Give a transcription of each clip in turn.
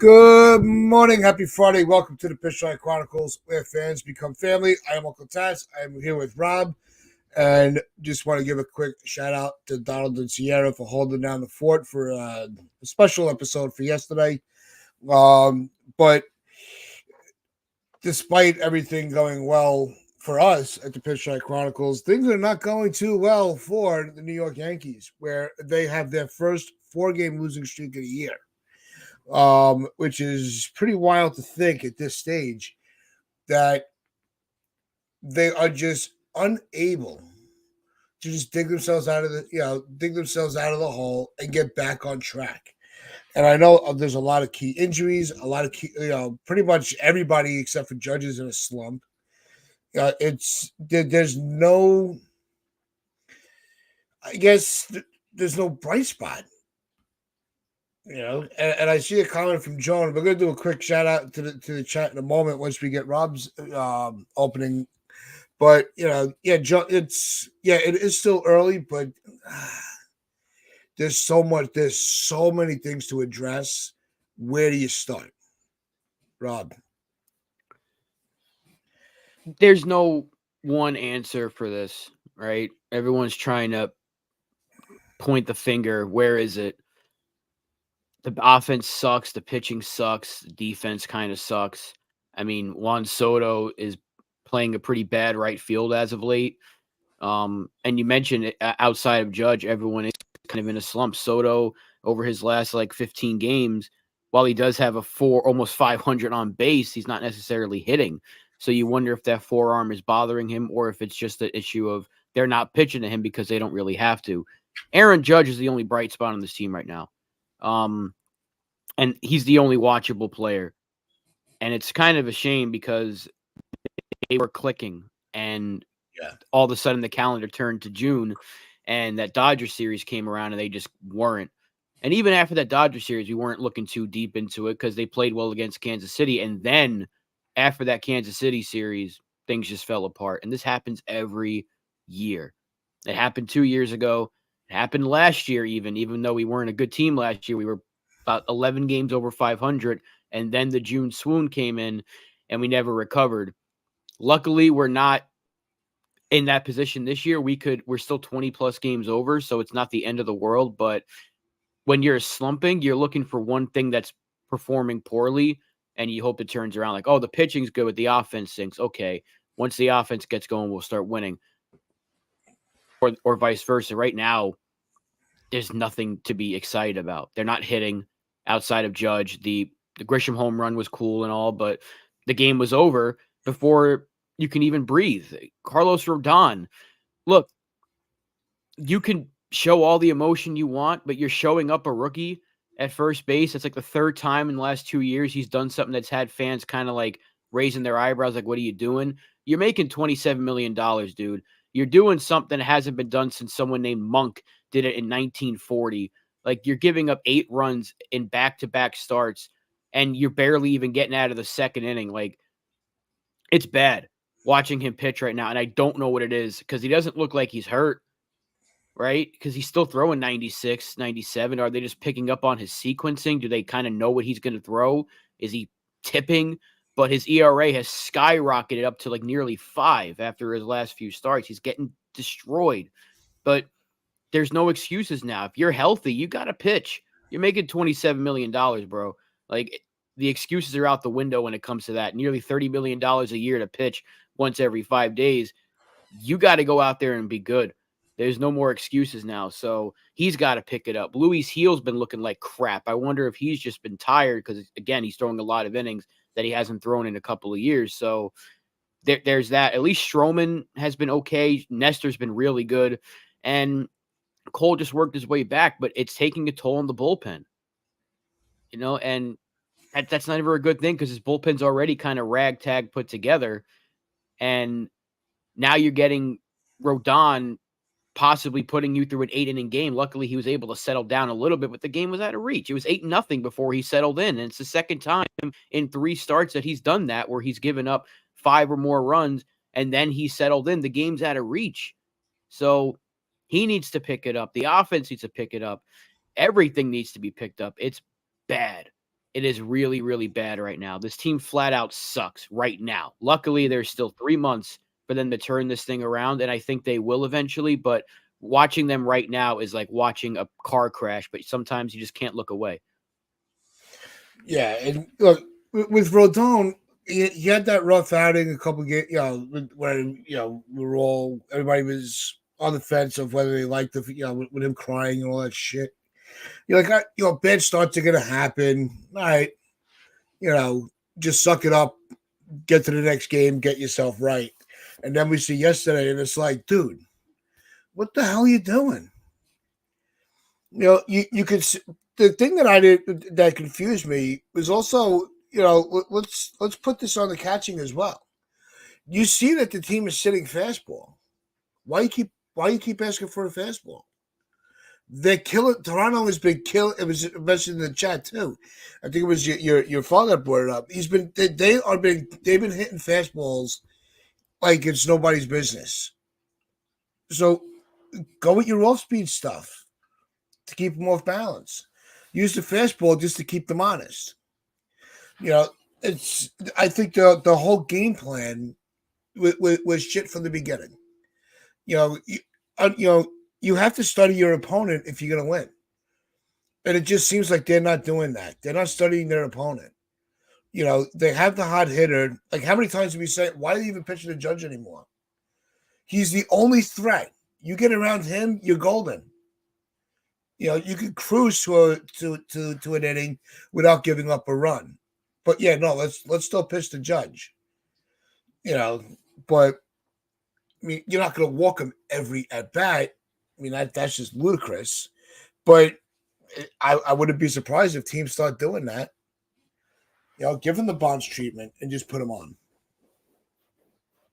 Good morning, happy Friday. Welcome to the Pitchline Chronicles, where fans become family. I am Uncle Taz. I am here with Rob, and just want to give a quick shout out to Donald and Sierra for holding down the fort for a special episode for yesterday. But despite everything going well for us at the Pitchline Chronicles, things are not going too well for the New York Yankees, where they have their first 4-game losing streak of the year. Which is pretty wild to think at this stage that they are just unable to just dig themselves out of the hole and get back on track. And I know there's a lot of key injuries, a lot of key, pretty much everybody except for Judge is in a slump. There's no, I guess, there's no bright spot. And I see a comment from Joan. We're going to do a quick shout out to the chat in a moment once we get Rob's opening. But Joan, it is still early, but there's so many things to address. Where do you start, Rob? There's no one answer for this, right? Everyone's trying to point the finger. Where is it? The offense sucks. The pitching sucks. The defense kind of sucks. I mean, Juan Soto is playing a pretty bad right field as of late. And you mentioned it, outside of Judge, everyone is kind of in a slump. Soto, over his last 15 games, while he does have almost 500 on base, he's not necessarily hitting. So you wonder if that forearm is bothering him or if it's just an issue of they're not pitching to him because they don't really have to. Aaron Judge is the only bright spot on this team right now. And he's the only watchable player. And it's kind of a shame because they were clicking and all of a sudden the calendar turned to June and that Dodger series came around and they just weren't. And even after that Dodger series, we weren't looking too deep into it because they played well against Kansas City. And then after that Kansas City series, things just fell apart. And this happens every year. It happened 2 years ago. It happened last year even though we weren't a good team last year. We were about 11 games over 500. And then the June swoon came in and we never recovered. Luckily, we're not in that position this year. We're still 20 plus games over, so it's not the end of the world. But when you're slumping, you're looking for one thing that's performing poorly, and you hope it turns around. Like, oh, the pitching's good, but the offense sinks. Okay, once the offense gets going, we'll start winning. Or vice versa. Right now, there's nothing to be excited about. They're not hitting outside of Judge. The Grisham home run was cool and all, but the game was over before you can even breathe. Carlos Rodon, look, you can show all the emotion you want, but you're showing up a rookie at first base. It's like the third time in the last 2 years he's done something that's had fans kind of raising their eyebrows, like, what are you doing? You're making $27 million, dude. You're doing something that hasn't been done since someone named Monk did it in 1940. You're giving up 8 runs in back-to-back starts, and you're barely even getting out of the second inning. It's bad watching him pitch right now, and I don't know what it is because he doesn't look like he's hurt, right? Because he's still throwing 96, 97. Are they just picking up on his sequencing? Do they kind of know what he's going to throw? Is he tipping? But his ERA has skyrocketed up to nearly 5 after his last few starts. He's getting destroyed. But there's no excuses now. If you're healthy, you got to pitch. You're making $27 million, bro. The excuses are out the window when it comes to that. Nearly $30 million a year to pitch once every 5 days. You got to go out there and be good. There's no more excuses now. So he's got to pick it up. Luis Gil's been looking like crap. I wonder if he's just been tired because, again, he's throwing a lot of innings that he hasn't thrown in a couple of years. So there's that. At least Stroman has been okay. Nestor's been really good. And Cole just worked his way back, but it's taking a toll on the bullpen. And that's not ever a good thing because his bullpen's already kind of ragtag put together. And now you're getting Rodon possibly putting you through an 8-inning game. Luckily, he was able to settle down a little bit, but the game was out of reach. It was 8-0 before he settled in. And it's the second time in 3 starts that he's done that, where he's given up 5 or more runs, and then he settled in. The game's out of reach. So he needs to pick it up. The offense needs to pick it up. Everything needs to be picked up. It's bad. it is really, really bad right now. This team flat out sucks right now. Luckily, there's still 3 months for them to turn this thing around, and I think they will eventually, but watching them right now is like watching a car crash, but sometimes you just can't look away. Yeah, and look, with Rodon, he had that rough outing a couple games, when everybody was on the fence of whether they liked with him crying and all that shit. You're like, bad starts are gonna happen. All right, just suck it up, get to the next game, get yourself right. And then we see yesterday, and it's like, dude, what the hell are you doing? You could. The thing that confused me was also, let's put this on the catching as well. You see that the team is sitting fastball. Why you keep asking for a fastball? They're killing. Toronto has been killing. It was mentioned in the chat too. I think it was your father that brought it up. They've been hitting fastballs like it's nobody's business. So go with your off speed stuff to keep them off balance. Use the fastball just to keep them honest. It's. I think the whole game plan was shit from the beginning. You you have to study your opponent if you're going to win. And it just seems like they're not doing that. They're not studying their opponent. They have the hot hitter. Like, how many times have we said, why are they even pitching the Judge anymore? He's the only threat. You get around him, you're golden. You can cruise to an inning without giving up a run. But yeah, no, let's still pitch the Judge. But I mean, you're not going to walk him every at bat. I mean, that's just ludicrous. But I wouldn't be surprised if teams start doing that. Give him the Bonds treatment and just put him on.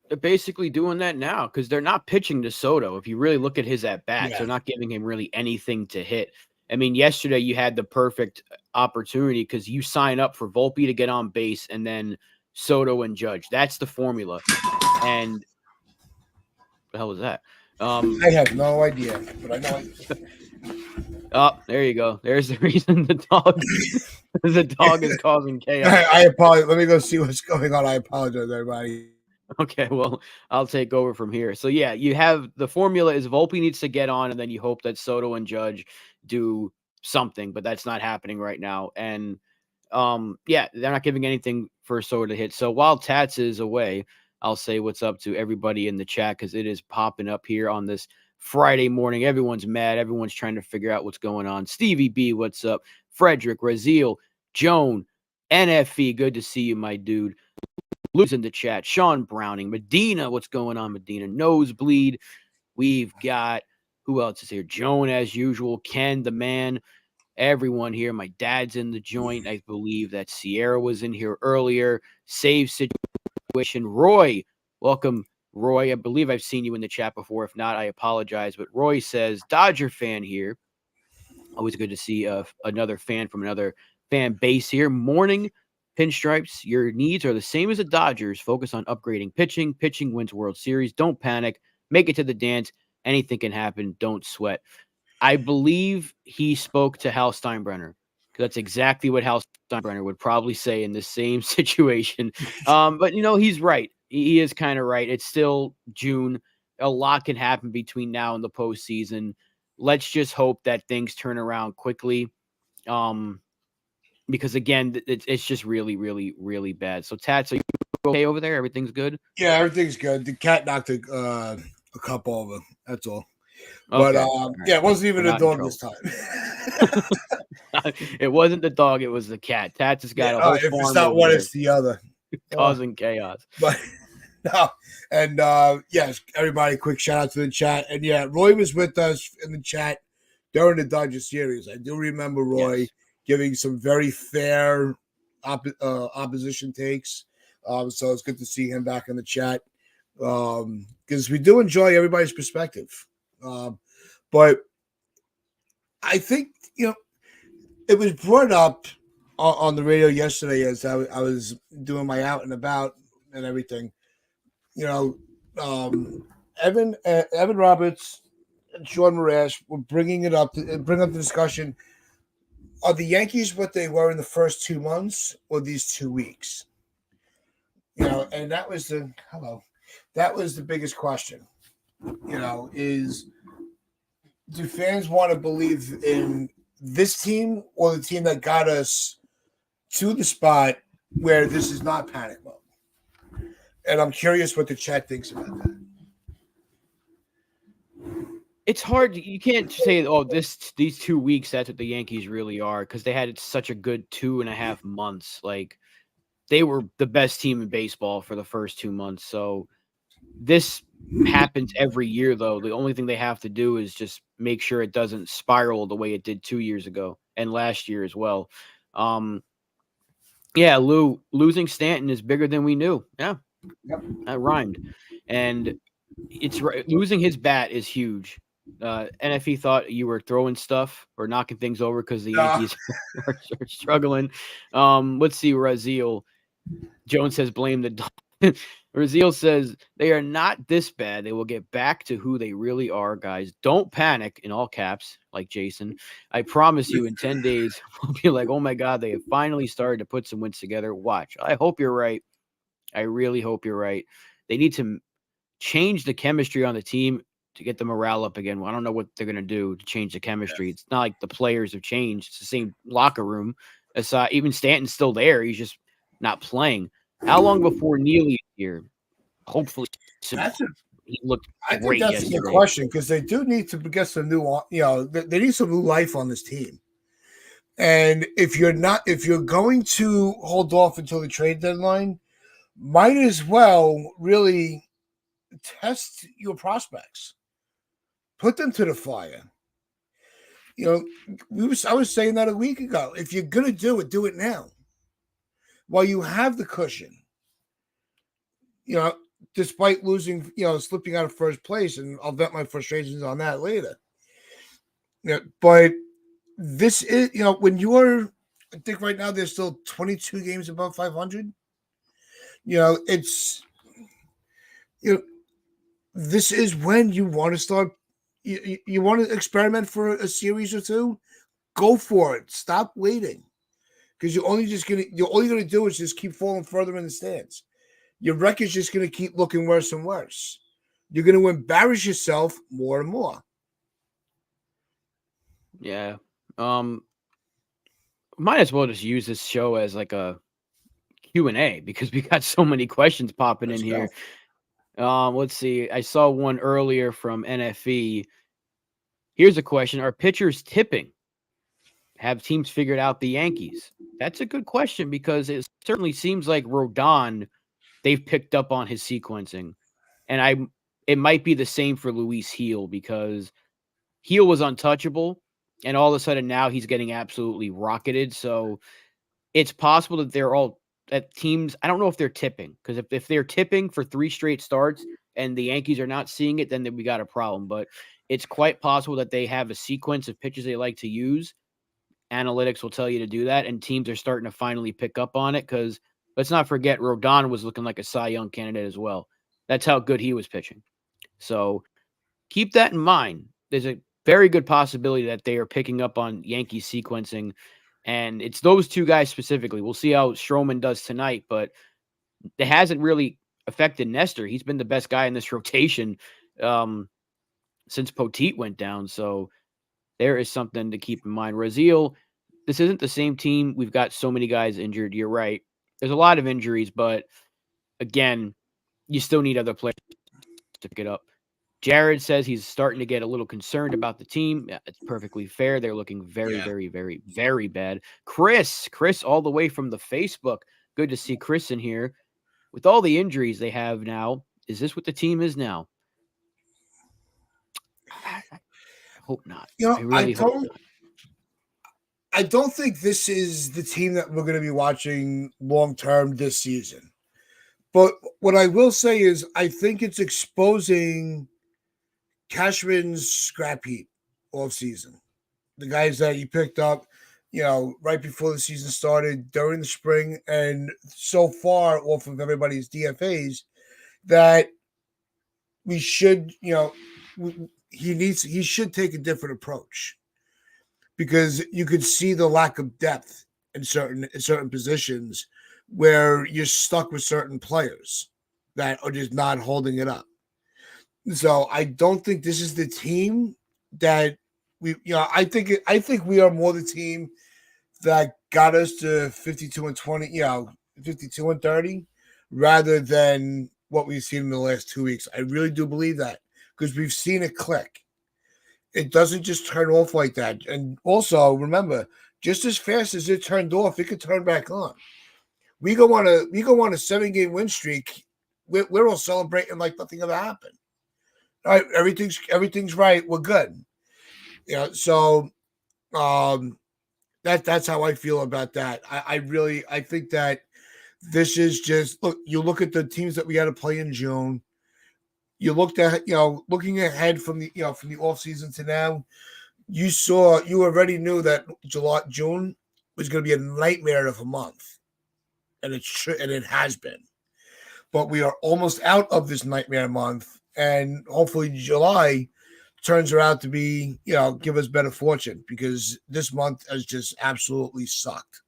They're basically doing that now because they're not pitching to Soto. If you really look at his at bats, they're not giving him really anything to hit. I mean, yesterday you had the perfect opportunity because you sign up for Volpe to get on base and then Soto and Judge. That's the formula. And what the hell was that? I have no idea, but I know. Oh, there you go. There's the reason the dog is causing chaos. I apologize. Let me go see what's going on. I apologize, everybody. Okay, well, I'll take over from here. So yeah, you have the formula is Volpe needs to get on, and then you hope that Soto and Judge do something, but that's not happening right now. And they're not giving anything for Soto to hit. So while Tats is away, I'll say what's up to everybody in the chat because it is popping up here on this Friday morning. Everyone's mad. Everyone's trying to figure out what's going on. Stevie B, what's up? Frederick, Raziel, Joan, NFE, good to see you, my dude. Lou's in the chat. Sean Browning, Medina, what's going on, Medina? Nosebleed. We've got, who else is here? Joan, as usual. Ken, the man. Everyone here. My dad's in the joint. I believe that Sierra was in here earlier. Save situation. Roy, welcome, Roy. I believe I've seen you in the chat before. If not, I apologize. But Roy says, Dodger fan here. Always good to see another fan from another fan base here. Morning Pinstripes, your needs are the same as the Dodgers. Focus on upgrading pitching. Pitching wins World Series. Don't panic. Make it to the dance. Anything can happen. Don't sweat. I believe he spoke to Hal Steinbrenner. That's exactly what Hal Steinbrenner would probably say in the same situation. But, he's right. He is kind of right. It's still June. A lot can happen between now and the postseason. Let's just hope that things turn around quickly. Because again, it's just really, really, really bad. So Tats, are you okay over there? Everything's good? Yeah, everything's good. The cat knocked a cup over. That's all. Okay. But it wasn't even a dog this time. It wasn't the dog, it was the cat. Tats has got a whole if farm it's not one, it's the other. Causing chaos. But no, and yes, everybody, quick shout out to the chat. And yeah, Roy was with us in the chat during the Dodger series. I do remember Roy giving some very fair opposition takes. So it's good to see him back in the chat because we do enjoy everybody's perspective. But I think, it was brought up on the radio yesterday as I was doing my out and about and everything. Evan Roberts and Sean Morash were bringing it up to bring up the discussion. Are the Yankees what they were in the first 2 months or these 2 weeks? And that was the biggest question. Is do fans want to believe in this team or the team that got us to the spot where this is not panic mode? And I'm curious what the chat thinks about that. It's hard. You can't say, "Oh, these 2 weeks, that's what the Yankees really are," because they had such a good 2.5 months. Like, they were the best team in baseball for the first 2 months. So this happens every year, though. The only thing they have to do is just make sure it doesn't spiral the way it did 2 years ago and last year as well. Yeah, losing Stanton is bigger than we knew. Yeah, Yep. that rhymed. And it's losing his bat is huge. NFE thought you were throwing stuff or knocking things over because the Yankees are struggling. Let's see, Raziel. Jones says blame the dog. Raziel says they are not this bad. They will get back to who they really are, guys. Don't panic, in all caps, like Jason. I promise you in 10 days, we'll be like, oh my God, they have finally started to put some wins together. Watch. I hope you're right. I really hope you're right. They need to change the chemistry on the team to get the morale up again. Well, I don't know what they're going to do to change the chemistry. It's not like the players have changed. It's the same locker room. Aside, even Stanton's still there. He's just not playing. How long before Neely is here? Hopefully, he looked I think great that's yesterday. a good question because they do need to get some new, they need some new life on this team. And if you're going to hold off until the trade deadline, might as well really test your prospects, put them to the fire. I was saying that a week ago. If you're gonna do it now, while you have the cushion. Despite losing, slipping out of first place, and I'll vent my frustrations on that later. But this is, when you're, I think right now there's still 22 games above 500. It's, this is when you want to start. You want to experiment for a series or two. Go for it. Stop waiting, because you're only gonna do is just keep falling further in the stands. Your record's just going to keep looking worse and worse. You're going to embarrass yourself more and more. Yeah. Might as well just use this show as like a Q&A because we got so many questions popping in here. Let's see. I saw one earlier from NFE. Here's a question. Are pitchers tipping? Have teams figured out the Yankees? That's a good question because it certainly seems like Rodon, they've picked up on his sequencing. And it might be the same for Luis Heel because Heel was untouchable, and all of a sudden now he's getting absolutely rocketed. So it's possible that they're all at teams. I don't know if they're tipping, because if they're tipping for 3 straight starts and the Yankees are not seeing it, then we got a problem. But it's quite possible that they have a sequence of pitches they like to use. Analytics will tell you to do that, and teams are starting to finally pick up on it because let's not forget Rodon was looking like a Cy Young candidate as well. That's how good he was pitching. So keep that in mind. There's a very good possibility that they are picking up on Yankee sequencing, and it's those 2 guys specifically. We'll see how Stroman does tonight, but it hasn't really affected Nestor. He's been the best guy in this rotation since Poteet went down. So there is something to keep in mind. Raziel, this isn't the same team. We've got so many guys injured. You're right. There's a lot of injuries, but again, you still need other players to pick it up. Jared says he's starting to get a little concerned about the team. Yeah, it's perfectly fair. They're looking very, very, very, very bad. Chris, all the way from the Facebook. Good to see Chris in here. With all the injuries they have now, is this what the team is now? I hope not. I really hope not. I don't think this is the team that we're going to be watching long term this season. But what I will say is I think it's exposing Cashman's scrap heap off season. The guys that he picked up, right before the season started, during the spring, and so far off of everybody's DFAs that we should, he should take a different approach. because you could see the lack of depth in certain positions where you're stuck with certain players that are just not holding it up. So I don't think this is the team that I think we are more the team that got us to 52-20, 52-30, rather than what we've seen in the last 2 weeks. I really do believe that because we've seen it click. It doesn't just turn off like that. And also remember, just as fast as it turned off, it could turn back on. We go on a 7-game win streak. We're all celebrating like nothing ever happened. All right, everything's right. We're good. So that's how I feel about that. I think that this is just look. You look at the teams that we got to play in June. You looked at looking ahead from the off season to now. You already knew that June was going to be a nightmare of a month, and it's true, and it has been. But we are almost out of this nightmare month, and hopefully July turns out to be, give us better fortune, because this month has just absolutely sucked.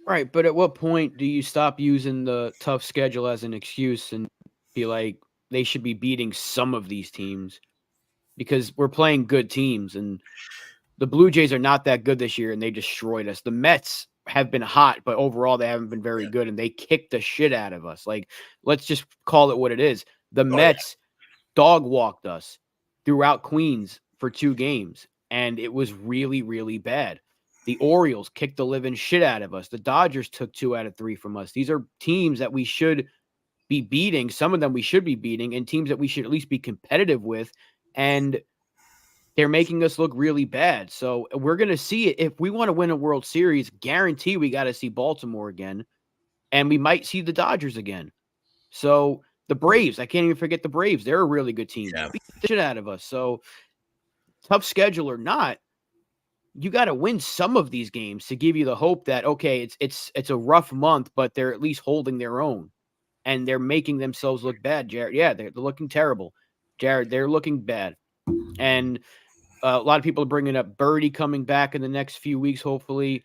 Right, but at what point do you stop using the tough schedule as an excuse and be like, they should be beating some of these teams? Because we're playing good teams, and the Blue Jays are not that good this year, and they destroyed us. The Mets have been hot, but overall they haven't been very good, and they kicked the shit out of us. Like, let's just call it what it is. The Mets dog walked us throughout Queens for 2 games, and it was really, really bad. The Orioles kicked the living shit out of us. The Dodgers took 2 out of 3 from us. These are teams that we should be beating. Some of them we should be beating, and teams that we should at least be competitive with, and they're making us look really bad. So we're going to see it. If we want to win a World Series, guarantee we got to see Baltimore again, and we might see the Dodgers again. So the Braves, I can't even forget the Braves. They're a really good team. Yeah. Beat the shit out of us. So tough schedule or not, you got to win some of these games to give you the hope that, okay, it's a rough month, but they're at least holding their own, and they're making themselves look bad, Jared. Yeah, they're looking terrible. Jared, they're looking bad. And a lot of people are bringing up Birdie coming back in the next few weeks, hopefully.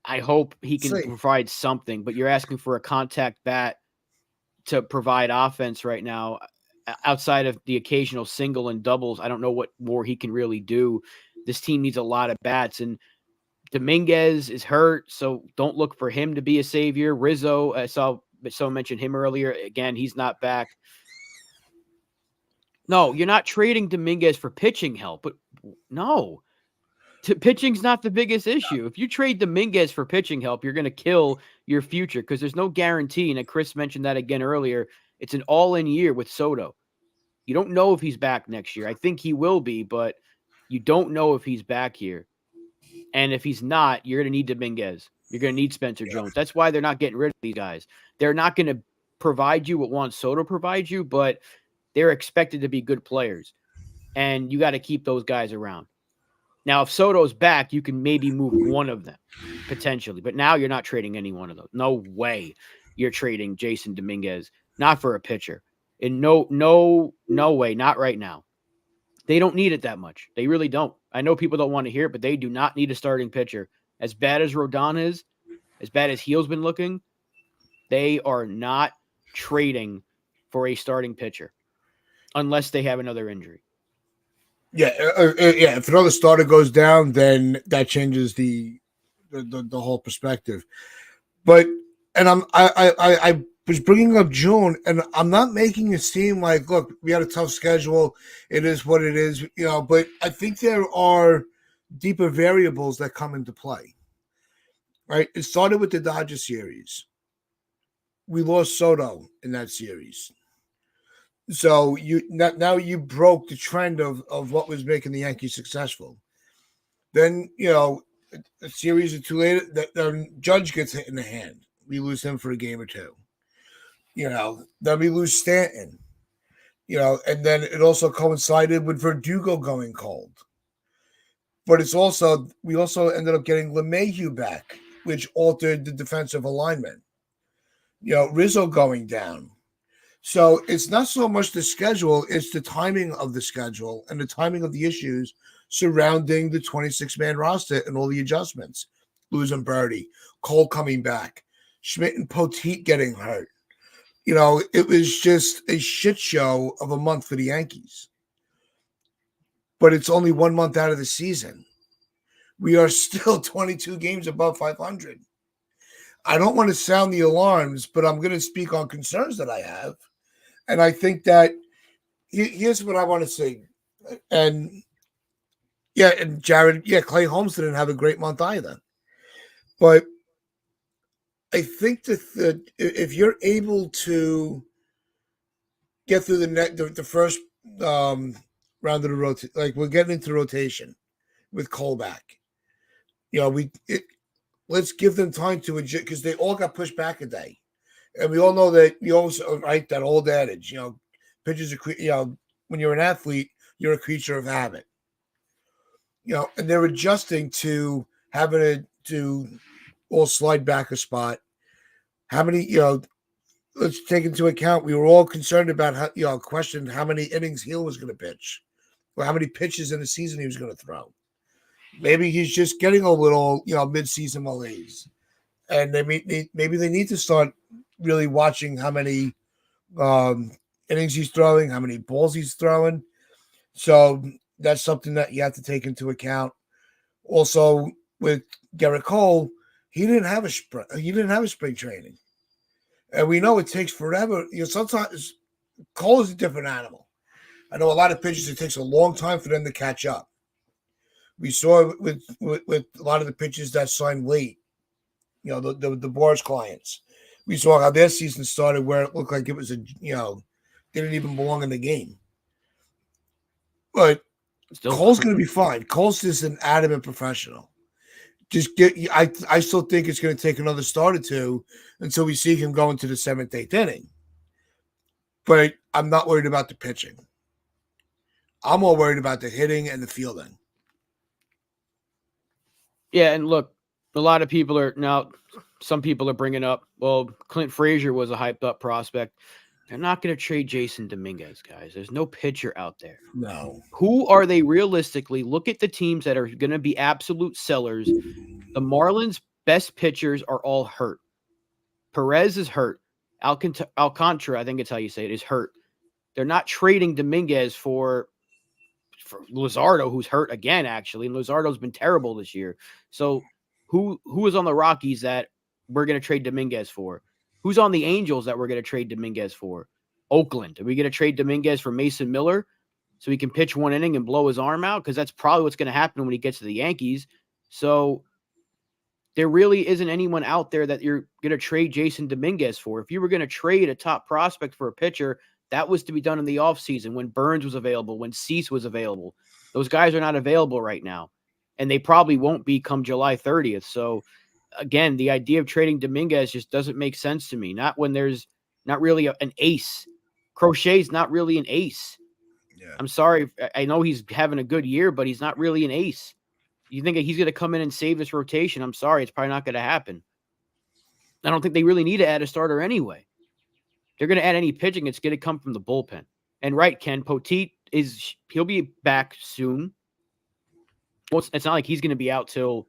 I hope he can provide something, but you're asking for a contact bat to provide offense right now. Outside of the occasional single and doubles, I don't know what more he can really do. This team needs a lot of bats, and Dominguez is hurt, so don't look for him to be a savior. Rizzo, I saw someone mention him earlier. Again, he's not back. No, you're not trading Dominguez for pitching help, but no. Pitching's not the biggest issue. If you trade Dominguez for pitching help, you're going to kill your future because there's no guarantee. And Chris mentioned that again earlier. It's an all-in year with Soto. You don't know if he's back next year. I think he will be, but you don't know if he's back here. And if he's not, you're going to need Dominguez. You're going to need Spencer Jones. That's why they're not getting rid of these guys. They're not going to provide you what Juan Soto provides you, but they're expected to be good players. And you got to keep those guys around. Now, if Soto's back, you can maybe move one of them, potentially. But now you're not trading any one of those. No way you're trading Jason Dominguez, not for a pitcher. And no way, not right now. They don't need it that much. They really don't. I know people don't want to hear it, but they do not need a starting pitcher. As bad as Rodon is, as bad as Heel's been looking, they are not trading for a starting pitcher unless they have another injury. Yeah, If another starter goes down, then that changes the whole perspective. But I was bringing up June, and I'm not making it seem like, look, we had a tough schedule. It is what it is, But I think there are deeper variables that come into play. Right? It started with the Dodger series. We lost Soto in that series. So now you broke the trend of what was making the Yankees successful. Then, a series or two later, the Judge gets hit in the hand. We lose him for a game or two. Then we lose Stanton. And then it also coincided with Verdugo going cold. But we also ended up getting LeMahieu back, which altered the defensive alignment. Rizzo going down. So it's not so much the schedule, it's the timing of the schedule and the timing of the issues surrounding the 26-man roster and all the adjustments. Losing Birdie, Cole coming back, Schmidt and Poteet getting hurt. It was just a shit show of a month for the Yankees. But it's only 1 month out of the season. We are still 22 games above 500. I don't want to sound the alarms, but I'm going to speak on concerns that I have. And I think that here's what I want to say. And Jared, Clay Holmes didn't have a great month either. But I think that if you're able to get through the first round of the rotation, like we're getting into rotation with Cole back, let's give them time to adjust because they all got pushed back a day, and we all know that you also right that old adage, pitchers are when you're an athlete, you're a creature of habit, and they're adjusting to having to all slide back a spot. How many, let's take into account, we were all concerned about questioned how many innings Hill was going to pitch or how many pitches in the season he was going to throw. Maybe he's just getting a little, mid-season malaise. And maybe they need to start really watching how many innings he's throwing, how many balls he's throwing. So that's something that you have to take into account. Also, with Gerrit Cole, he didn't have a spring training, and we know it takes forever. Sometimes Cole is a different animal. I know a lot of pitchers, it takes a long time for them to catch up. We saw with a lot of the pitchers that signed late, the Boris clients. We saw how their season started where it looked like it was didn't even belong in the game. But Cole's going to be fine. Cole's just an adamant professional. I still think it's going to take another start or two until we see him go into the 7th, 8th inning. But I'm not worried about the pitching. I'm more worried about the hitting and the fielding. Yeah, and look, a lot of people are now. Some people are bringing up, well, Clint Frazier was a hyped up prospect. They're not going to trade Jason Dominguez, guys. There's no pitcher out there. No. Who are they realistically? Look at the teams that are going to be absolute sellers. The Marlins' best pitchers are all hurt. Perez is hurt. Alcantara, I think it's how you say it, is hurt. They're not trading Dominguez for Luzardo, who's hurt again, actually. And Luzardo's been terrible this year. So who is on the Rockies that we're going to trade Dominguez for? Who's on the Angels that we're going to trade Dominguez for? Oakland. Are we going to trade Dominguez for Mason Miller so he can pitch 1 inning and blow his arm out? Because that's probably what's going to happen when he gets to the Yankees. So there really isn't anyone out there that you're going to trade Jason Dominguez for. If you were going to trade a top prospect for a pitcher, that was to be done in the offseason when Burns was available, when Cease was available. Those guys are not available right now, and they probably won't be come July 30th. So, again, the idea of trading Dominguez just doesn't make sense to me. Not when there's not really an ace. Crochet's not really an ace. Yeah. I'm sorry. I know he's having a good year, but he's not really an ace. You think he's going to come in and save this rotation? I'm sorry. It's probably not going to happen. I don't think they really need to add a starter anyway. They're going to add any pitching. It's going to come from the bullpen. And right, Ken, Poteet he'll be back soon. Well, it's not like he's going to be out till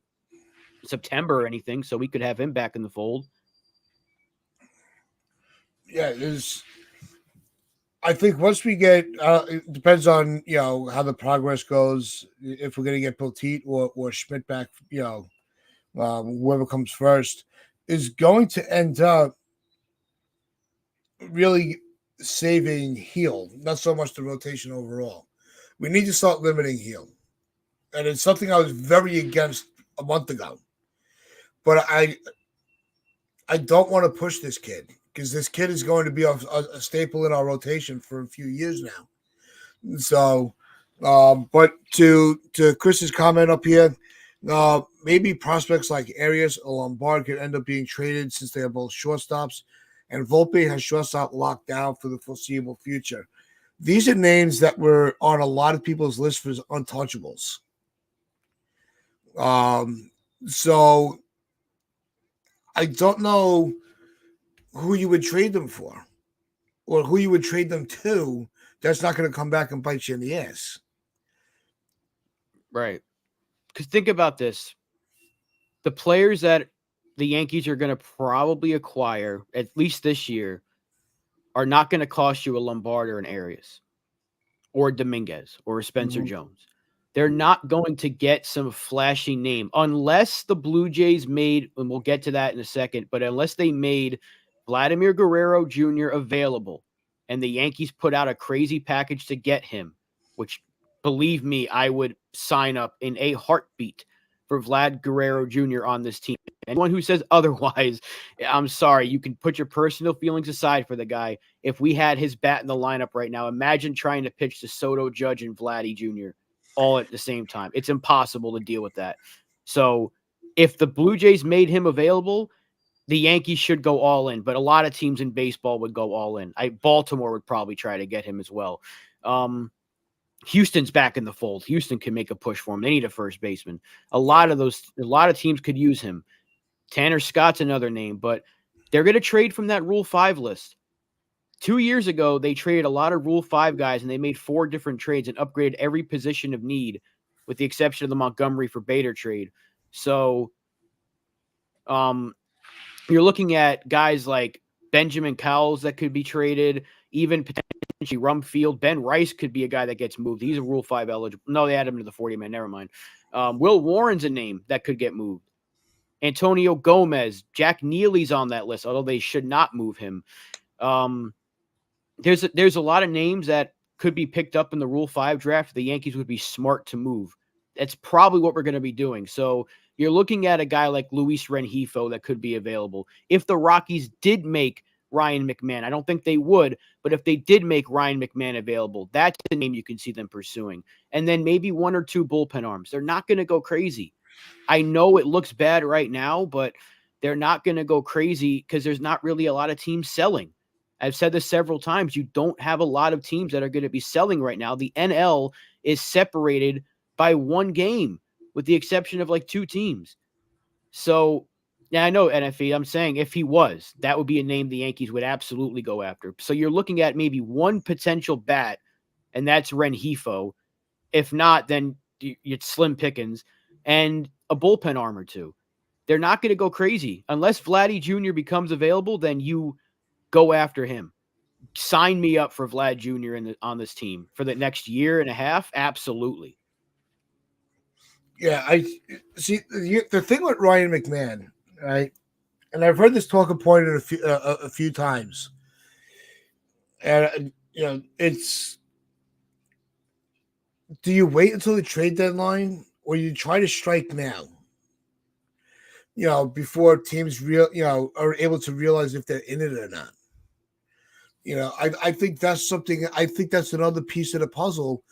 September or anything, so we could have him back in the fold. Yeah, I think once we get, it depends on, how the progress goes, if we're going to get Poteet or Schmidt back, whoever comes first, is going to end up really saving Heel, not so much the rotation overall. We need to start limiting Heel. And it's something I was very against a month ago. But I don't want to push this kid because this kid is going to be a staple in our rotation for a few years now. So, but to Chris's comment up here, maybe prospects like Arias or Lombard could end up being traded since they are both shortstops, and Volpe has shortstop locked down for the foreseeable future. These are names that were on a lot of people's list for untouchables. So I don't know who you would trade them for or who you would trade them to that's not going to come back and bite you in the ass. Right. Because think about this. The players that the Yankees are going to probably acquire, at least this year, are not going to cost you a Lombard or an Arias or a Dominguez or a Spencer Jones. They're not going to get some flashy name unless the Blue Jays made, and we'll get to that in a second, but unless they made Vladimir Guerrero Jr. available and the Yankees put out a crazy package to get him, which, believe me, I would sign up in a heartbeat for Vlad Guerrero Jr. on this team. Anyone who says otherwise, I'm sorry. You can put your personal feelings aside for the guy. If we had his bat in the lineup right now, imagine trying to pitch to Soto, Judge, and Vladdy Jr. all at the same time. It's impossible to deal with that. So if the Blue Jays made him available, the Yankees should go all in, but a lot of teams in baseball would go all in. Baltimore would probably try to get him as well. Houston's back in the fold. Houston can make a push for him. They need a first baseman. A lot of teams could use him. Tanner Scott's another name, but they're going to trade from that Rule 5 list. 2 years ago, they traded a lot of Rule 5 guys, and they made 4 different trades and upgraded every position of need, with the exception of the Montgomery for Bader trade. So you're looking at guys like Benjamin Cowles that could be traded, even potentially Rumfield. Ben Rice could be a guy that gets moved. He's a Rule 5 eligible. No, they add him to the 40-man. Never mind. Will Warren's a name that could get moved. Antonio Gomez, Jack Neely's on that list, although they should not move him. There's a lot of names that could be picked up in the Rule 5 draft. The Yankees would be smart to move. That's probably what we're going to be doing. So you're looking at a guy like Luis Rengifo that could be available. If the Rockies did make Ryan McMahon, I don't think they would, but if they did make Ryan McMahon available, that's the name you can see them pursuing. And then maybe 1 or 2 bullpen arms. They're not going to go crazy. I know it looks bad right now, but they're not going to go crazy because there's not really a lot of teams selling. I've said this several times. You don't have a lot of teams that are going to be selling right now. The NL is separated by 1 game, with the exception of like 2 teams. So, yeah, I know, NFE, I'm saying if he was, that would be a name the Yankees would absolutely go after. So you're looking at maybe 1 potential bat, and that's Rengifo. If not, then it's slim pickings. And a bullpen arm or 2. They're not going to go crazy. Unless Vladdy Jr. becomes available, then you go after him. Sign me up for Vlad Jr. on this team for the next year and a half. Absolutely. Yeah, I see the thing with Ryan McMahon, right? And I've heard this talking point a few times, and it's, do you wait until the trade deadline or you try to strike now? Before teams are able to realize if they're in it or not. I think that's something. I think that's another piece of the puzzle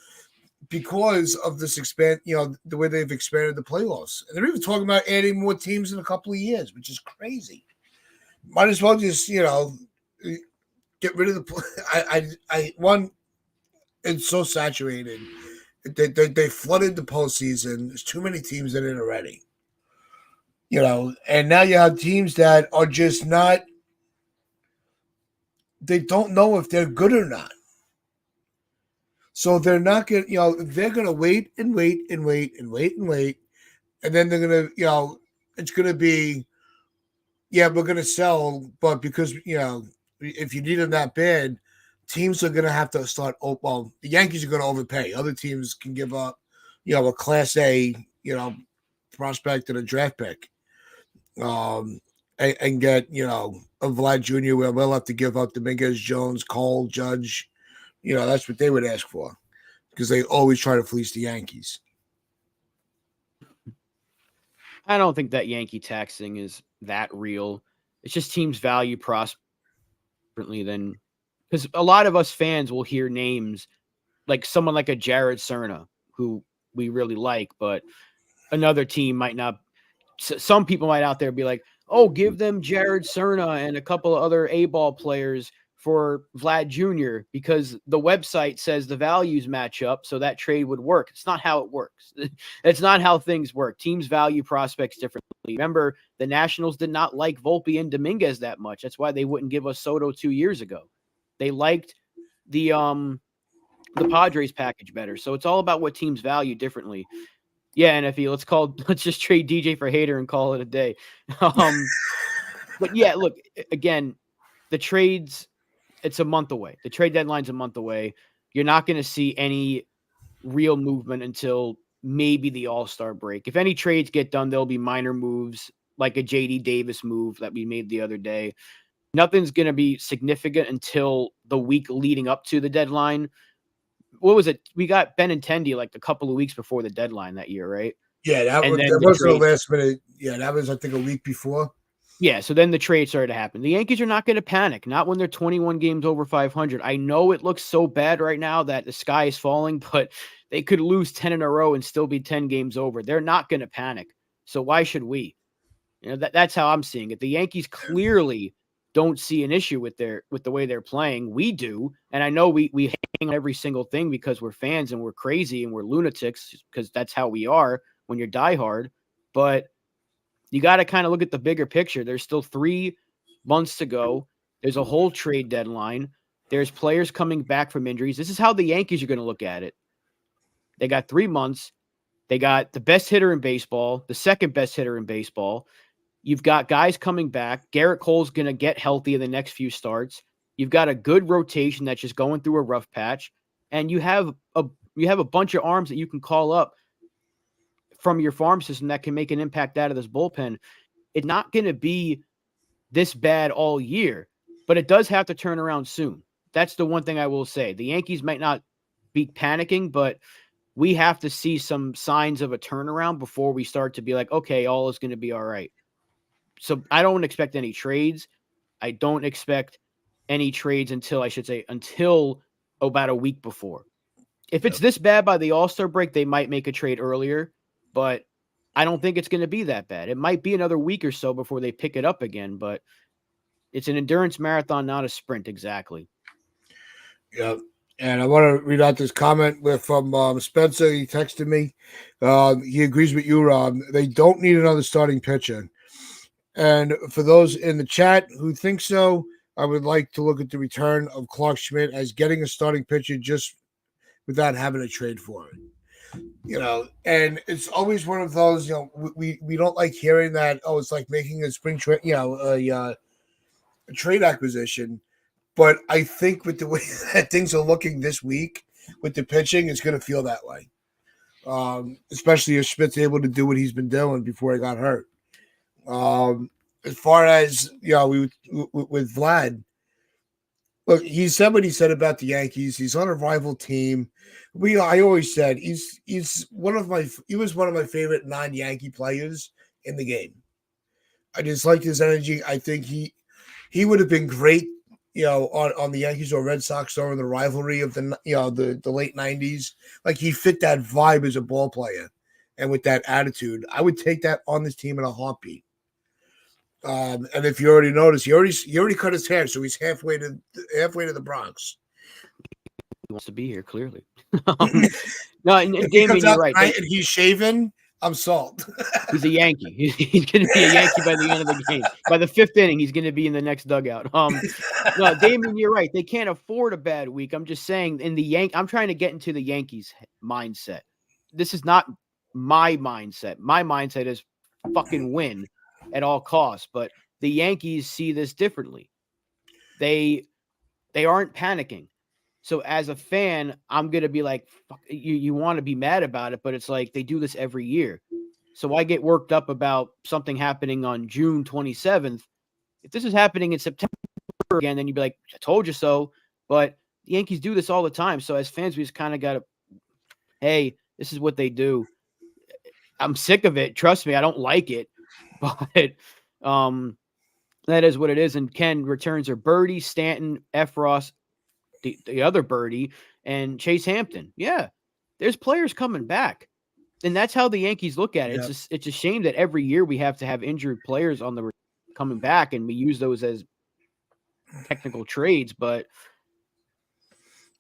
because of this the way they've expanded the playoffs, and they're even talking about adding more teams in a couple of years, which is crazy. Might as well just get rid of the. One, it's so saturated. They flooded the postseason. There's too many teams in it already. And now you have teams that are just not. They don't know if they're good or not. So they're not going to, they're going to wait and wait and wait and wait and wait. And then they're going to, it's going to be, yeah, we're going to sell. But because, if you need them that bad, teams are going to have to start. Well, the Yankees are going to overpay. Other teams can give up, a Class A, prospect and a draft pick. And get, a Vlad Jr. where we'll have to give up Dominguez, Jones, Cole, Judge. That's what they would ask for because they always try to fleece the Yankees. I don't think that Yankee taxing is that real. It's just teams value prospects differently than, because a lot of us fans will hear names like someone like a Jared Serna, who we really like, but another team might not. Some people might out there be like, oh, give them Jared Serna and a couple of other A-ball players for Vlad Jr. because the website says the values match up, so that trade would work. It's not how it works. It's not how things work. Teams value prospects differently. Remember, the Nationals did not like Volpe and Dominguez that much. That's why they wouldn't give us Soto 2 years ago. They liked the Padres package better. So it's all about what teams value differently. Yeah, NFE. Let's just trade DJ for Hader and call it a day. But yeah, look, again, the trades, it's a month away. The trade deadline's a month away. You're not going to see any real movement until maybe the All-Star break. If any trades get done, there'll be minor moves like a JD Davis move that we made the other day. Nothing's going to be significant until the week leading up to the deadline. What was it? We got Benintendi like a couple of weeks before the deadline that year, right? Yeah, that wasn't the last minute. Yeah, that was, I think, a week before. Yeah, so then the trade started to happen. The Yankees are not going to panic, not when they're 21 games over 500. I know it looks so bad right now that the sky is falling, but they could lose 10 in a row and still be 10 games over. They're not going to panic. So why should we? You know, that's how I'm seeing it. The Yankees clearly don't see an issue with the way they're playing. We do, and I know we hang on every single thing because we're fans and we're crazy and we're lunatics because that's how we are when you're diehard. But you got to kind of look at the bigger picture. There's still 3 months to go. There's a whole trade deadline. There's players coming back from injuries. This is how the Yankees are going to look at it. They got 3 months. They got the best hitter in baseball, the second best hitter in baseball. You've got guys coming back. Garrett Cole's going to get healthy in the next few starts. You've got a good rotation that's just going through a rough patch. And you have a bunch of arms that you can call up from your farm system that can make an impact out of this bullpen. It's not going to be this bad all year, but it does have to turn around soon. That's the one thing I will say. The Yankees might not be panicking, but we have to see some signs of a turnaround before we start to be like, okay, all is going to be all right. So I don't expect any trades. I don't expect any trades until about a week before. If it's this bad by the All-Star break, they might make a trade earlier, but I don't think it's going to be that bad. It might be another week or so before they pick it up again, but it's an endurance marathon, not a sprint exactly. Yeah. And I want to read out this comment from Spencer. He texted me. He agrees with you, Rob. They don't need another starting pitcher. And for those in the chat who think so, I would like to look at the return of Clark Schmidt as getting a starting pitcher just without having to trade for it. You know, and it's always one of those, you know, we don't like hearing that, oh, it's like making a spring trade, you know, a trade acquisition. But I think with the way that things are looking this week with the pitching, it's going to feel that way. Especially if Schmidt's able to do what he's been doing before he got hurt. As far as, you know, with Vlad, look, he said what he said about the Yankees. He's on a rival team. I always said he was one of my favorite non-Yankee players in the game. I just liked his energy. I think he would have been great, you know, on the Yankees or Red Sox during the rivalry of the late 90s. Like, he fit that vibe as a ball player, and with that attitude, I would take that on this team in a heartbeat. And if you already noticed, he already cut his hair, so he's halfway to the Bronx. He wants to be here, clearly. No, and if Damien, you're right. And he's shaven, I'm salt. He's a Yankee. He's going to be a Yankee by the end of the game. By the 5th inning, he's going to be in the next dugout. No, Damien, you're right. They can't afford a bad week. I'm just saying, I'm trying to get into the Yankees mindset. This is not my mindset. My mindset is fucking win at all costs. But the Yankees see this differently. They aren't panicking. So as a fan, I'm going to be like, fuck, you want to be mad about it, but it's like they do this every year. So I get worked up about something happening on June 27th. If this is happening in September again, then you'd be like, I told you so. But the Yankees do this all the time. So as fans, we just kind of got to, hey, this is what they do. I'm sick of it. Trust me, I don't like it. But that is what it is. And Ken returns are Birdie, Stanton, Efros, the other Birdie, and Chase Hampton. Yeah, there's players coming back. And that's how the Yankees look at it. Yeah. It's a shame that every year we have to have injured players on the coming back, and we use those as technical trades. But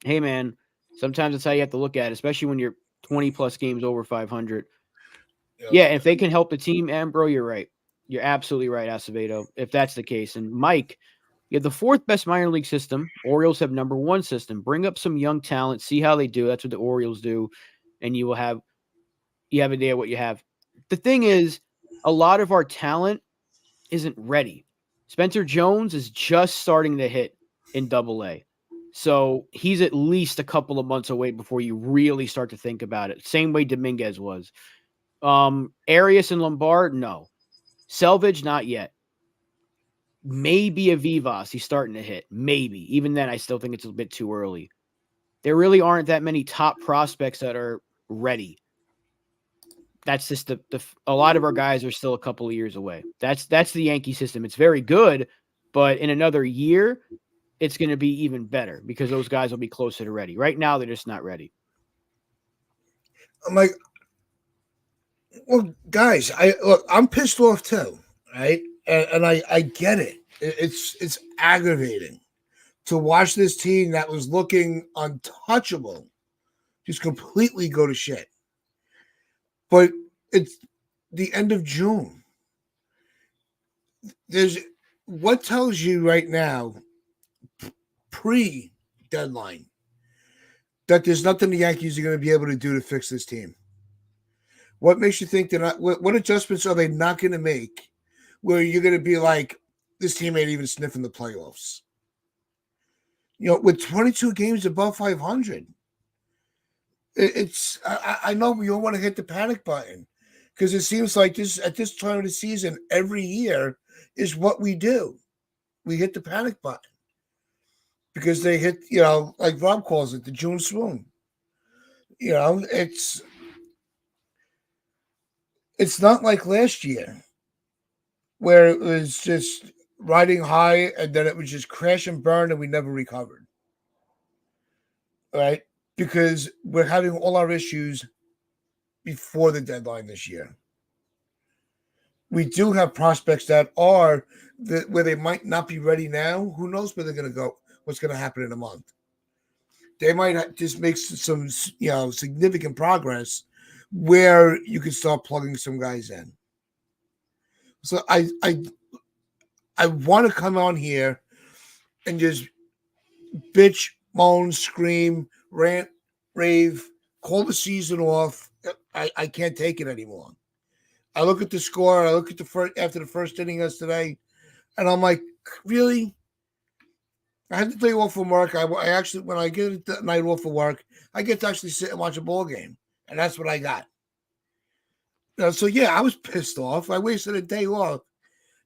hey, man, sometimes that's how you have to look at it, especially when you're 20-plus games over 500. Yeah, if they can help the team, Ambro, you're right. You're absolutely right, Acevedo, if that's the case. And Mike, you have the 4th best minor league system. Orioles have number 1 system. Bring up some young talent, see how they do. That's what the Orioles do. And you will have you have an idea what you have. The thing is, a lot of our talent isn't ready. Spencer Jones is just starting to hit in Double A. So he's at least a couple of months away before you really start to think about it. Same way Dominguez was. Arias and Lombard, no. Selvage, not yet. Maybe a Vivas, he's starting to hit. Maybe. Even then, I still think it's a bit too early. There really aren't that many top prospects that are ready. That's just a lot of our guys are still a couple of years away. That's the Yankee system. It's very good, but in another year, it's going to be even better because those guys will be closer to ready. Right now, they're just not ready. I'm like, well, guys, I'm pissed off too, right? And I get it. It's aggravating to watch this team that was looking untouchable just completely go to shit. But it's the end of June. There's what tells you right now, pre-deadline, that there's nothing the Yankees are going to be able to do to fix this team. What makes you think they're not? What adjustments are they not going to make where you're going to be like, this team ain't even sniffing the playoffs? You know, with 22 games above 500, I know we all want to hit the panic button because it seems like this at this time of the season every year is what we do. We hit the panic button because they hit, you know, like Rob calls it, the June swoon. You know, it's not like last year where it was just riding high and then it would just crash and burn and we never recovered. Right? Because we're having all our issues before the deadline this year. We do have prospects that are where they might not be ready now. Who knows where they're going to go? What's going to happen in a month? They might just make some, you know, significant progress where you can start plugging some guys in. So I want to come on here and just bitch, moan, scream, rant, rave, call the season off. I can't take it anymore. I look at the score. I look at the first after the first inning yesterday, and I'm like, really? I had the day off from work. I actually, when I get the night off for work, I get to actually sit and watch a ball game, and that's what I got. So yeah, I was pissed off. I wasted a day off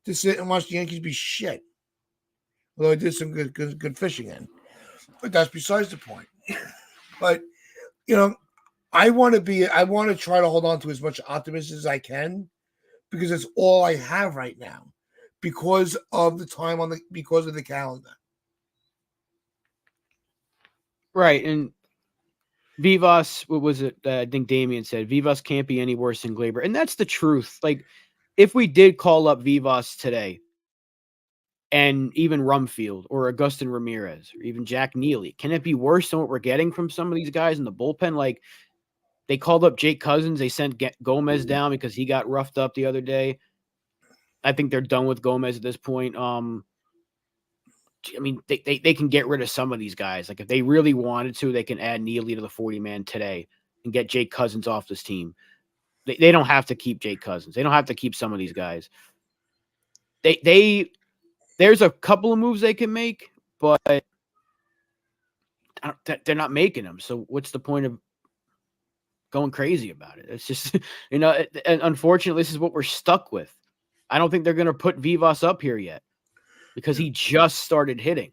to sit and watch the Yankees be shit. Although I did some good fishing in, but that's besides the point. But you know, I want to try to hold on to as much optimism as I can because it's all I have right now because of the time because of the calendar. Right. And Vivas, what was it? I think Damien said Vivas can't be any worse than Glaber. And that's the truth. Like, if we did call up Vivas today and even Rumfield or Augustin Ramirez or even Jack Neely, can it be worse than what we're getting from some of these guys in the bullpen? Like, they called up Jake Cousins. They sent Gomez down because he got roughed up the other day. I think they're done with Gomez at this point. I mean, they can get rid of some of these guys. Like, if they really wanted to, they can add Neely to the 40-man today and get Jake Cousins off this team. They don't have to keep Jake Cousins. They don't have to keep some of these guys. There's a couple of moves they can make, but they're not making them. So what's the point of going crazy about it? It's just, and unfortunately, this is what we're stuck with. I don't think they're going to put Vivas up here yet because he just started hitting.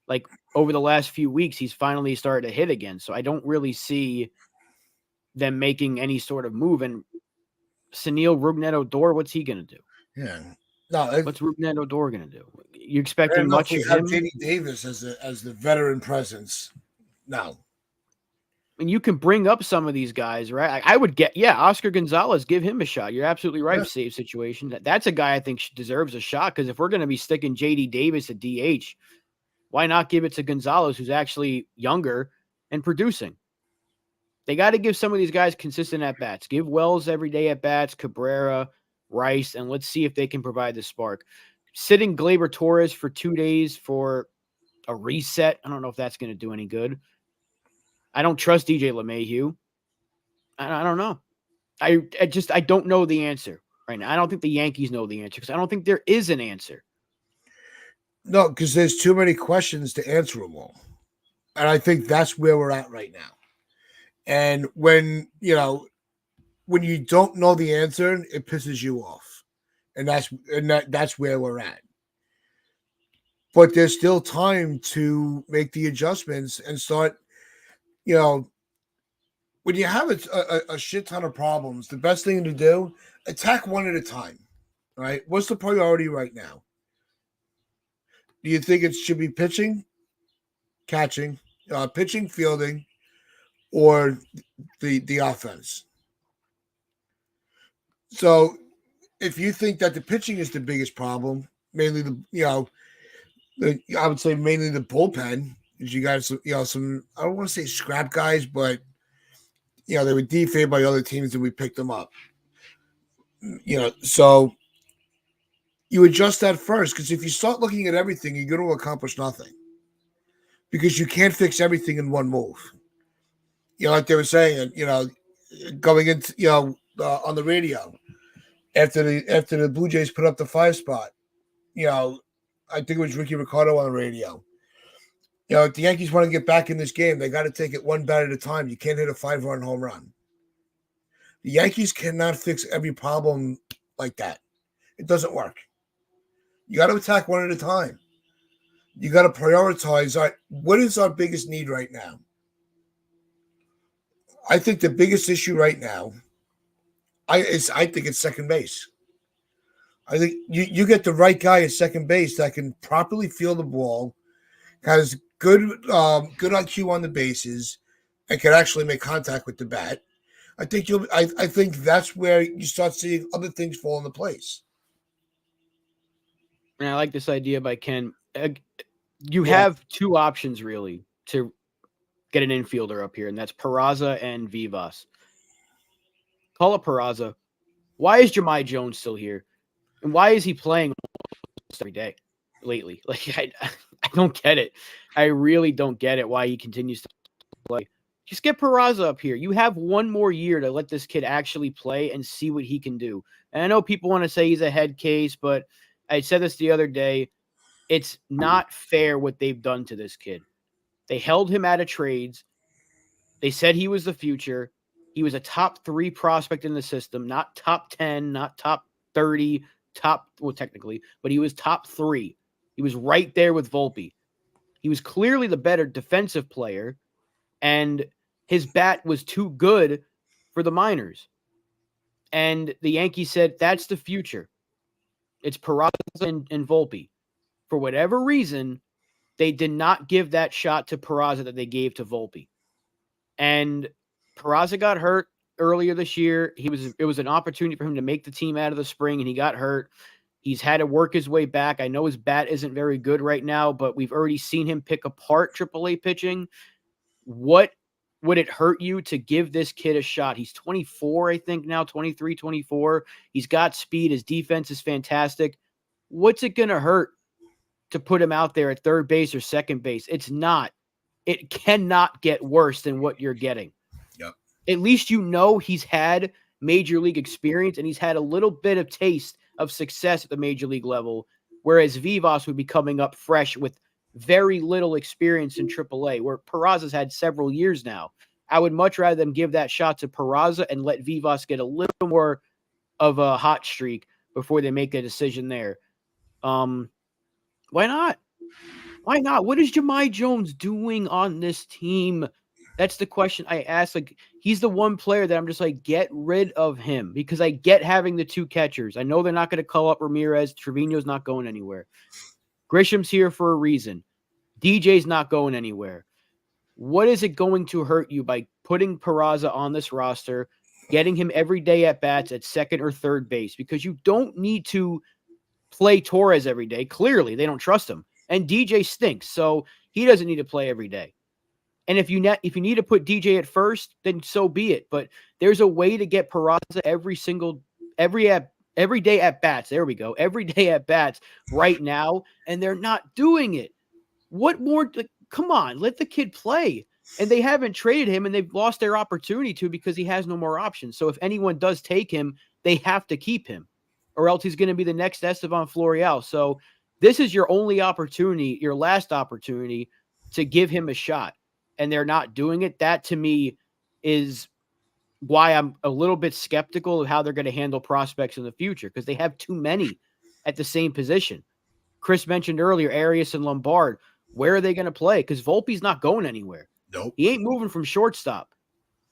Like, over the last few weeks, he's finally started to hit again. So I don't really see them making any sort of move. And Sunil Rougned-Odor, what's he going to do? Yeah. No, what's Rougned-Odor going to do? You expecting much of have him? JD Davis as the veteran presence. No. And you can bring up some of these guys, right? I would Oscar Gonzalez, give him a shot. You're absolutely right. Yeah. Save situation. That's a guy I think deserves a shot because if we're going to be sticking JD Davis at DH, why not give it to Gonzalez, who's actually younger and producing? They got to give some of these guys consistent at-bats. Give Wells every day at-bats, Cabrera, Rice, and let's see if they can provide the spark. Sitting Gleyber Torres for 2 days for a reset, I don't know if that's going to do any good. I don't trust DJ LeMahieu. I don't know. I don't know the answer right now. I don't think the Yankees know the answer because I don't think there is an answer. No, because there's too many questions to answer them all. And I think that's where we're at right now. And when you don't know the answer, it pisses you off. And that's where we're at. But there's still time to make the adjustments and start, you know, when you have a shit ton of problems, the best thing to do, attack one at a time. Right? What's the priority right now? Do you think it should be pitching, catching, pitching, fielding, or the offense? So if you think that the pitching is the biggest problem, mainly I would say mainly the bullpen, because you got some I don't want to say scrap guys, but they were defeated by other teams and we picked them up. So you adjust that first, because if you start looking at everything, you're going to accomplish nothing, because you can't fix everything in one move. Like they were saying, going into on the radio after the Blue Jays put up the 5 spot, I think it was Ricky Ricardo on the radio. If the Yankees want to get back in this game, they got to take it one bat at a time. You can't hit a 5-run home run. The Yankees cannot fix every problem like that. It doesn't work. You got to attack one at a time. You got to prioritize. What is our biggest need right now? I think the biggest issue right now, I think it's second base. I think you get the right guy at second base that can properly field the ball, has good IQ on the bases, and can actually make contact with the bat. I think that's where you start seeing other things fall into place. And I like this idea by Ken. You have two options really to get an infielder up here, and that's Peraza and Vivas. Call up Peraza. Why is Jahmai Jones still here? And why is he playing every day lately? Like, I don't get it. I really don't get it why he continues to play. Just get Peraza up here. You have one more year to let this kid actually play and see what he can do. And I know people want to say he's a head case, but I said this the other day. It's not fair what they've done to this kid. They held him out of trades. They said he was the future. He was a top 3 prospect in the system, not top 10, not top 30, technically, but he was top 3. He was right there with Volpe. He was clearly the better defensive player, and his bat was too good for the minors. And the Yankees said, that's the future. It's Peraza and Volpe. For whatever reason, they did not give that shot to Peraza that they gave to Volpe. And Peraza got hurt earlier this year. It was an opportunity for him to make the team out of the spring, and he got hurt. He's had to work his way back. I know his bat isn't very good right now, but we've already seen him pick apart AAA pitching. What would it hurt you to give this kid a shot? He's 24, I think now, 23, 24. He's got speed. His defense is fantastic. What's it going to hurt to put him out there at third base or second base? It's not. It cannot get worse than what you're getting. Yep. At least he's had major league experience and he's had a little bit of taste of success at the major league level, whereas Vivas would be coming up fresh with very little experience in AAA, where Peraza's had several years now. I would much rather them give that shot to Peraza and let Vivas get a little more of a hot streak before they make a decision there. Why not? Why not? What is Jahmai Jones doing on this team? That's the question I ask. Like, he's the one player that I'm just like, get rid of him, because I get having the 2 catchers. I know they're not going to call up Ramirez. Trevino's not going anywhere. Grisham's here for a reason. DJ's not going anywhere. What is it going to hurt you by putting Peraza on this roster, getting him every day at bats at second or third base? Because you don't need to play Torres every day. Clearly, they don't trust him. And DJ stinks, so he doesn't need to play every day. And if you need to put DJ at first, then so be it. But there's a way to get Peraza every day at bats. There we go. Every day at bats right now, and they're not doing it. What more? Come on, let the kid play. And they haven't traded him, and they've lost their opportunity to because he has no more options. So if anyone does take him, they have to keep him, or else he's going to be the next Esteban Florial. So this is your only opportunity, your last opportunity to give him a shot. And they're not doing it. That to me is why I'm a little bit skeptical of how they're going to handle prospects in the future, because they have too many at the same position. Chris mentioned earlier, Arias and Lombard. Where are they going to play? Because Volpe's not going anywhere. Nope. He ain't moving from shortstop.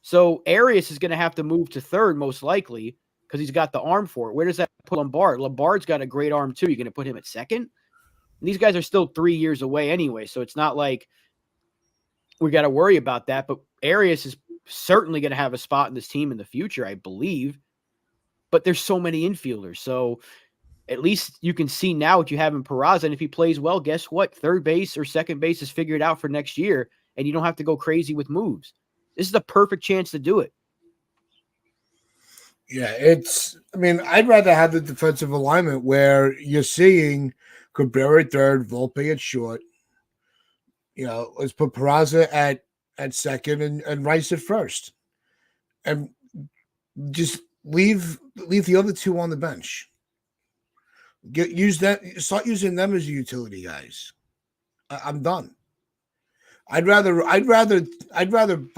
So Arias is going to have to move to third most likely because he's got the arm for it. Where does that put Lombard? Lombard's got a great arm too. You're going to put him at second? And these guys are still 3 years away anyway, so it's not like we got to worry about that. But Arias is certainly going to have a spot in this team in the future, I believe. But there's so many infielders. So at least you can see now what you have in Peraza. And if he plays well, guess what? Third base or second base is figured out for next year, and you don't have to go crazy with moves. This is the perfect chance to do it. Yeah, I'd rather have the defensive alignment where you're seeing Cabrera at third, Volpe at short. Let's put Peraza at second and Rice at first. And just leave the other two on the bench. Start using them as utility guys. I'm done. I'd rather ride the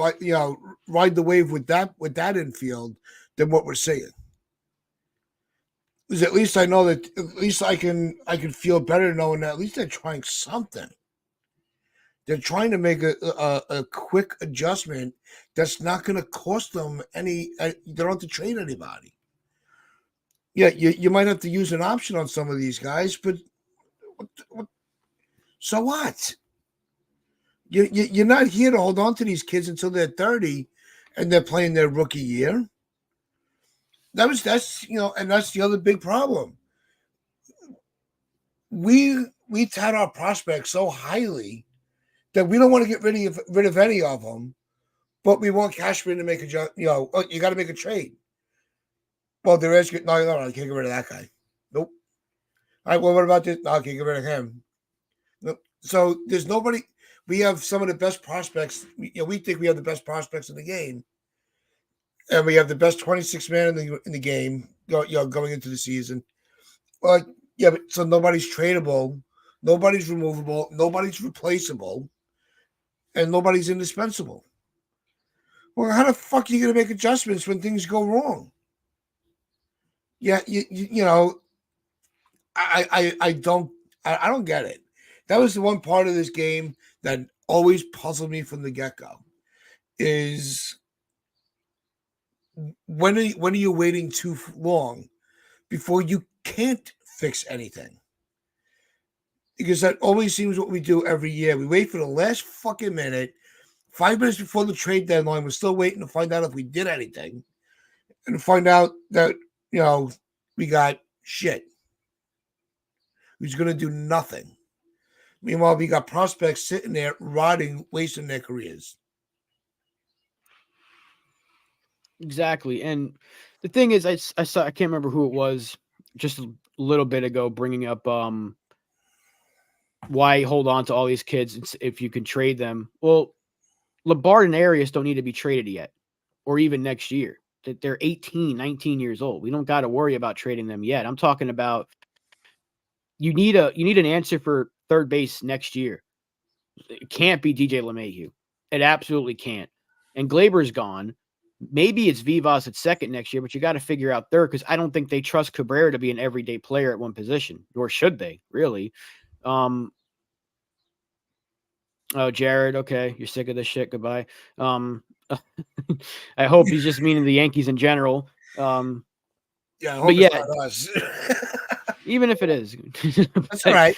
wave with that infield than what we're seeing. Because at least I know that at least I can feel better knowing that at least they're trying something. They're trying to make a quick adjustment that's not going to cost them any. They don't have to trade anybody. Yeah, you might have to use an option on some of these guys, but so what? You're not here to hold on to these kids until they're 30 and they're playing their rookie year. That's the other big problem. We tout our prospects so highly that we don't want to get rid of any of them, but we want Cashman to make you got to make a trade. Well, they're asking, no, I can't get rid of that guy. Nope. All right, well, what about this? No, I can't get rid of him. Nope. So there's nobody. We have some of the best prospects. We think we have the best prospects in the game, and we have the best 26 man in the game. Going into the season. Well, yeah, but so nobody's tradable, nobody's removable, nobody's replaceable, and nobody's indispensable. Well, how the fuck are you going to make adjustments when things go wrong? Yeah, I don't get it. That was the one part of this game that always puzzled me from the get-go. Is when are you waiting too long before you can't fix anything? Because that always seems what we do every year. We wait for the last fucking minute, 5 minutes before the trade deadline. We're still waiting to find out if we did anything, and find out that we got shit. Who's going to do nothing? Meanwhile, we got prospects sitting there rotting, wasting their careers. Exactly. And the thing is, I can't remember who it was just a little bit ago bringing up why hold on to all these kids if you can trade them. Well, Lombard and Arias don't need to be traded yet or even next year. They're 18, 19 years old. We don't got to worry about trading them yet. I'm talking about you need an answer for third base next year. It can't be DJ LeMahieu. It absolutely can't. And Glaber's gone. Maybe it's Vivas at second next year, but you got to figure out third because I don't think they trust Cabrera to be an everyday player at one position, nor should they, really. Oh, Jared, okay, you're sick of this shit. Goodbye. I hope he's just meaning the Yankees in general. Yeah, I hope it's not us. Even if it is, that's all right.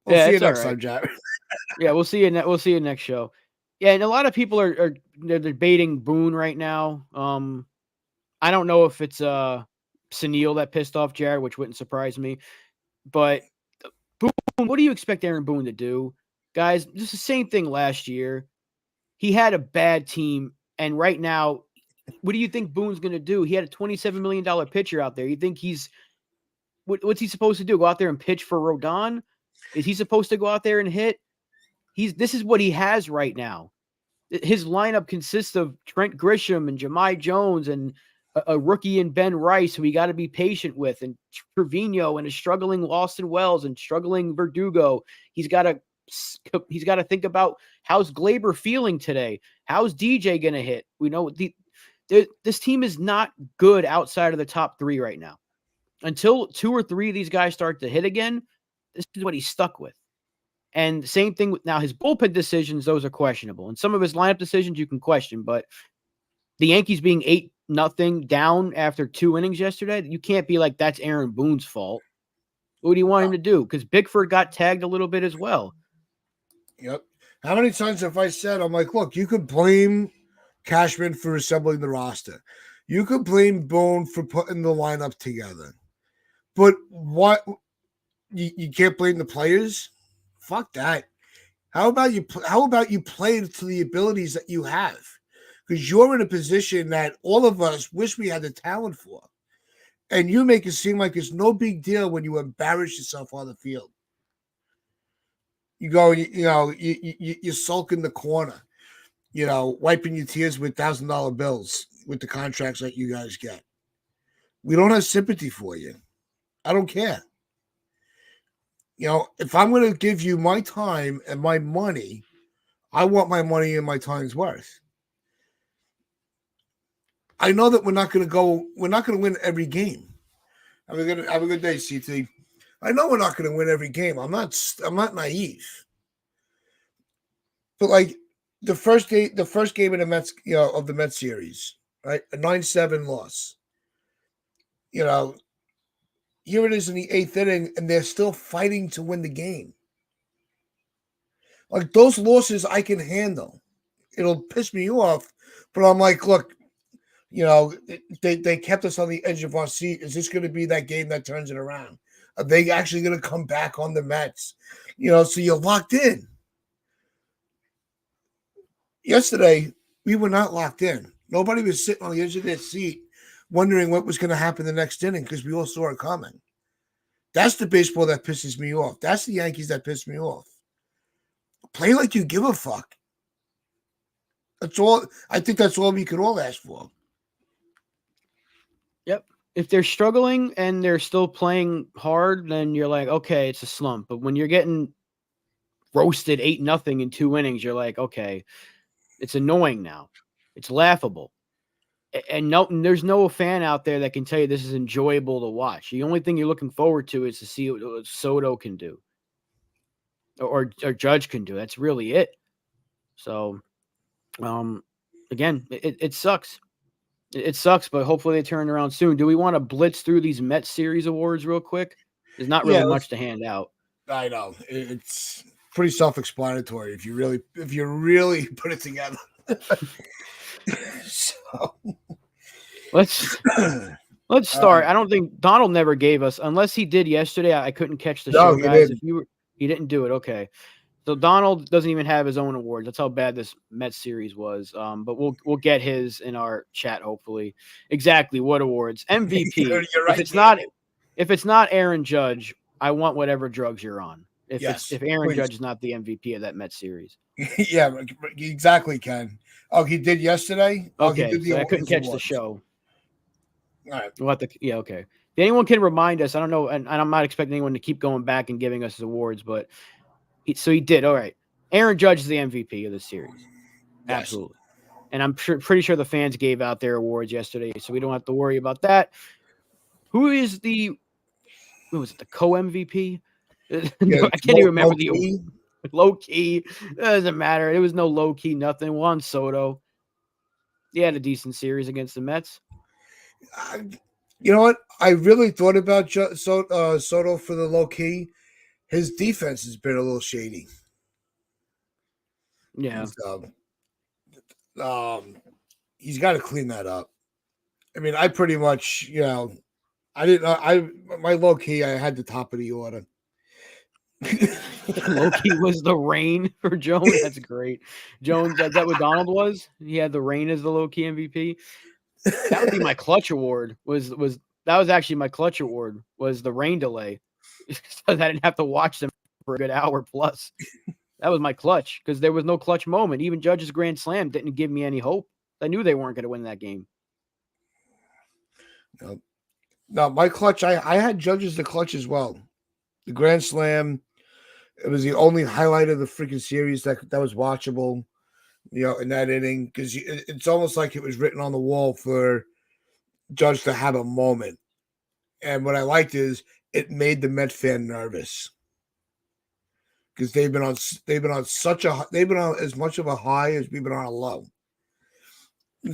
We'll see you next time, Jared. Yeah, we'll see you. We'll see you next show. Yeah, and a lot of people are debating Boone right now. I don't know if it's Sunil that pissed off Jared, which wouldn't surprise me. But Boone, what do you expect Aaron Boone to do? Guys, just the same thing last year. He had a bad team, and right now, what do you think Boone's going to do? He had a $27 million pitcher out there. You think what's he supposed to do? Go out there and pitch for Rodon? Is he supposed to go out there and hit? This is what he has right now. his lineup consists of Trent Grisham and Jahmai Jones and a rookie in Ben Rice, who we got to be patient with, and Trevino and a struggling Austin Wells and struggling Verdugo. He's got to think about how's Glaber feeling today. How's DJ going to hit? We know this team is not good outside of the top three right now. Until 2 or 3 of these guys start to hit again, this is what he's stuck with. And same thing with now his bullpen decisions, those are questionable. And some of his lineup decisions you can question, but the Yankees being 8-0 down after 2 innings yesterday, you can't be like, that's Aaron Boone's fault. What do you want him to do? Because Bickford got tagged a little bit as well. Yep. How many times have I said, I'm like, look, you could blame Cashman for assembling the roster. You could blame Boone for putting the lineup together. But what? You can't blame the players? Fuck that. How about you play to the abilities that you have? Because you're in a position that all of us wish we had the talent for. And you make it seem like it's no big deal when you embarrass yourself on the field. You go, you sulk in the corner, wiping your tears with $1,000 bills with the contracts that you guys get. We don't have sympathy for you. I don't care. If I'm going to give you my time and my money, I want my money and my time's worth. I know that we're not going to win every game. Have a good day, CT. I know we're not going to win every game. I'm not naive. But like the first game of the Mets, of the Mets series, right? A 9-7 loss. Here it is in the 8th inning, and they're still fighting to win the game. Like, those losses I can handle. It'll piss me off, but I'm like, look, they kept us on the edge of our seat. Is this going to be that game that turns it around? Are they actually going to come back on the Mets? So you're locked in. Yesterday, we were not locked in. Nobody was sitting on the edge of their seat wondering what was going to happen the next inning because we all saw it coming. That's the baseball that pisses me off. That's the Yankees that piss me off. Play like you give a fuck. That's all. I think that's all we could all ask for. Yep. If they're struggling and they're still playing hard, then you're like, okay, it's a slump. But when you're getting roasted 8-0 in 2 innings, you're like, okay, it's annoying now. It's laughable. And there's no fan out there that can tell you this is enjoyable to watch. The only thing you're looking forward to is to see what Soto can do or Judge can do. That's really it. So, again, it sucks. It sucks, but hopefully they turn around soon. Do we want to blitz through these Mets series awards real quick? There's not really much to hand out. I know. It's pretty self-explanatory if you really put it together. So let's start. I don't think Donald never gave us, unless he did yesterday. I couldn't catch the show, guys. He didn't do it. Okay. So Donald doesn't even have his own awards. That's how bad this Mets series was. But we'll get his in our chat, hopefully. Exactly. What awards? MVP. You're right, if it's not Aaron Judge, I want whatever drugs you're on. If Aaron Judge is not the MVP of that Mets series. Yeah, exactly, Ken. Oh, he did yesterday? Okay, I couldn't catch the show. All right. Okay. If anyone can remind us, I don't know, and I'm not expecting anyone to keep going back and giving us his awards, but he did. All right. Aaron Judge is the MVP of this series. Yes. Absolutely. And I'm pretty sure the fans gave out their awards yesterday, so we don't have to worry about that. Who is the co-MVP? I can't even remember the award. Low key. It doesn't matter. It was no low key, nothing. Juan Soto. He had a decent series against the Mets. You know what? I really thought about Soto for the low key. His defense has been a little shady. Yeah. He's got to clean that up. I mean, I pretty much, I didn't know. My low key, I had the top of the order. Loki was the rain for Jones. That's great. Jones, is that what Donald was? He had the rain as the low-key MVP. That would be my clutch award. That was actually my clutch award, was the rain delay. So that I didn't have to watch them for a good hour plus. That was my clutch because there was no clutch moment. Even Judge's grand slam didn't give me any hope. I knew they weren't going to win that game. No, my clutch, I had Judge's the clutch as well. The grand slam, it was the only highlight of the freaking series that was watchable, in that inning, because it's almost like it was written on the wall for Judge to have a moment. And what I liked is it made the Met fan nervous because they've been on as much of a high as we've been on a low.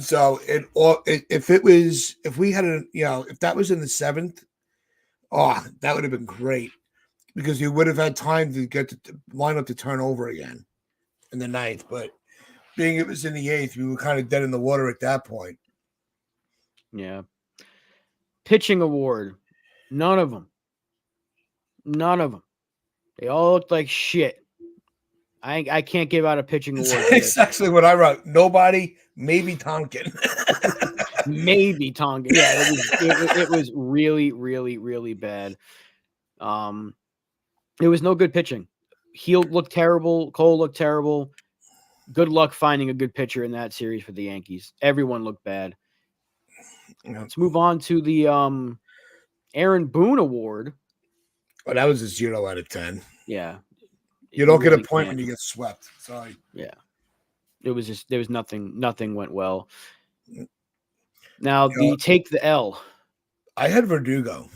So if that was in the seventh, that would have been great because you would have had time to get the lineup to turn over again in the ninth. But being it was in the eighth, we were kind of dead in the water at that point. Yeah. Pitching award. None of them. They all looked like shit. I can't give out a pitching award. It's actually what I wrote. Nobody, maybe Tonkin. Maybe Tonkin. Yeah, it was really, really, really bad. There was no good pitching. Heald looked terrible. Cole looked terrible. Good luck finding a good pitcher in that series for the Yankees. Everyone looked bad. Let's move on to the Aaron Boone Award. Oh, that was a 0 out of 10. Yeah. You don't get a point when you get swept. Sorry. Yeah. It was just there was nothing went well. Now take the L. I had Verdugo.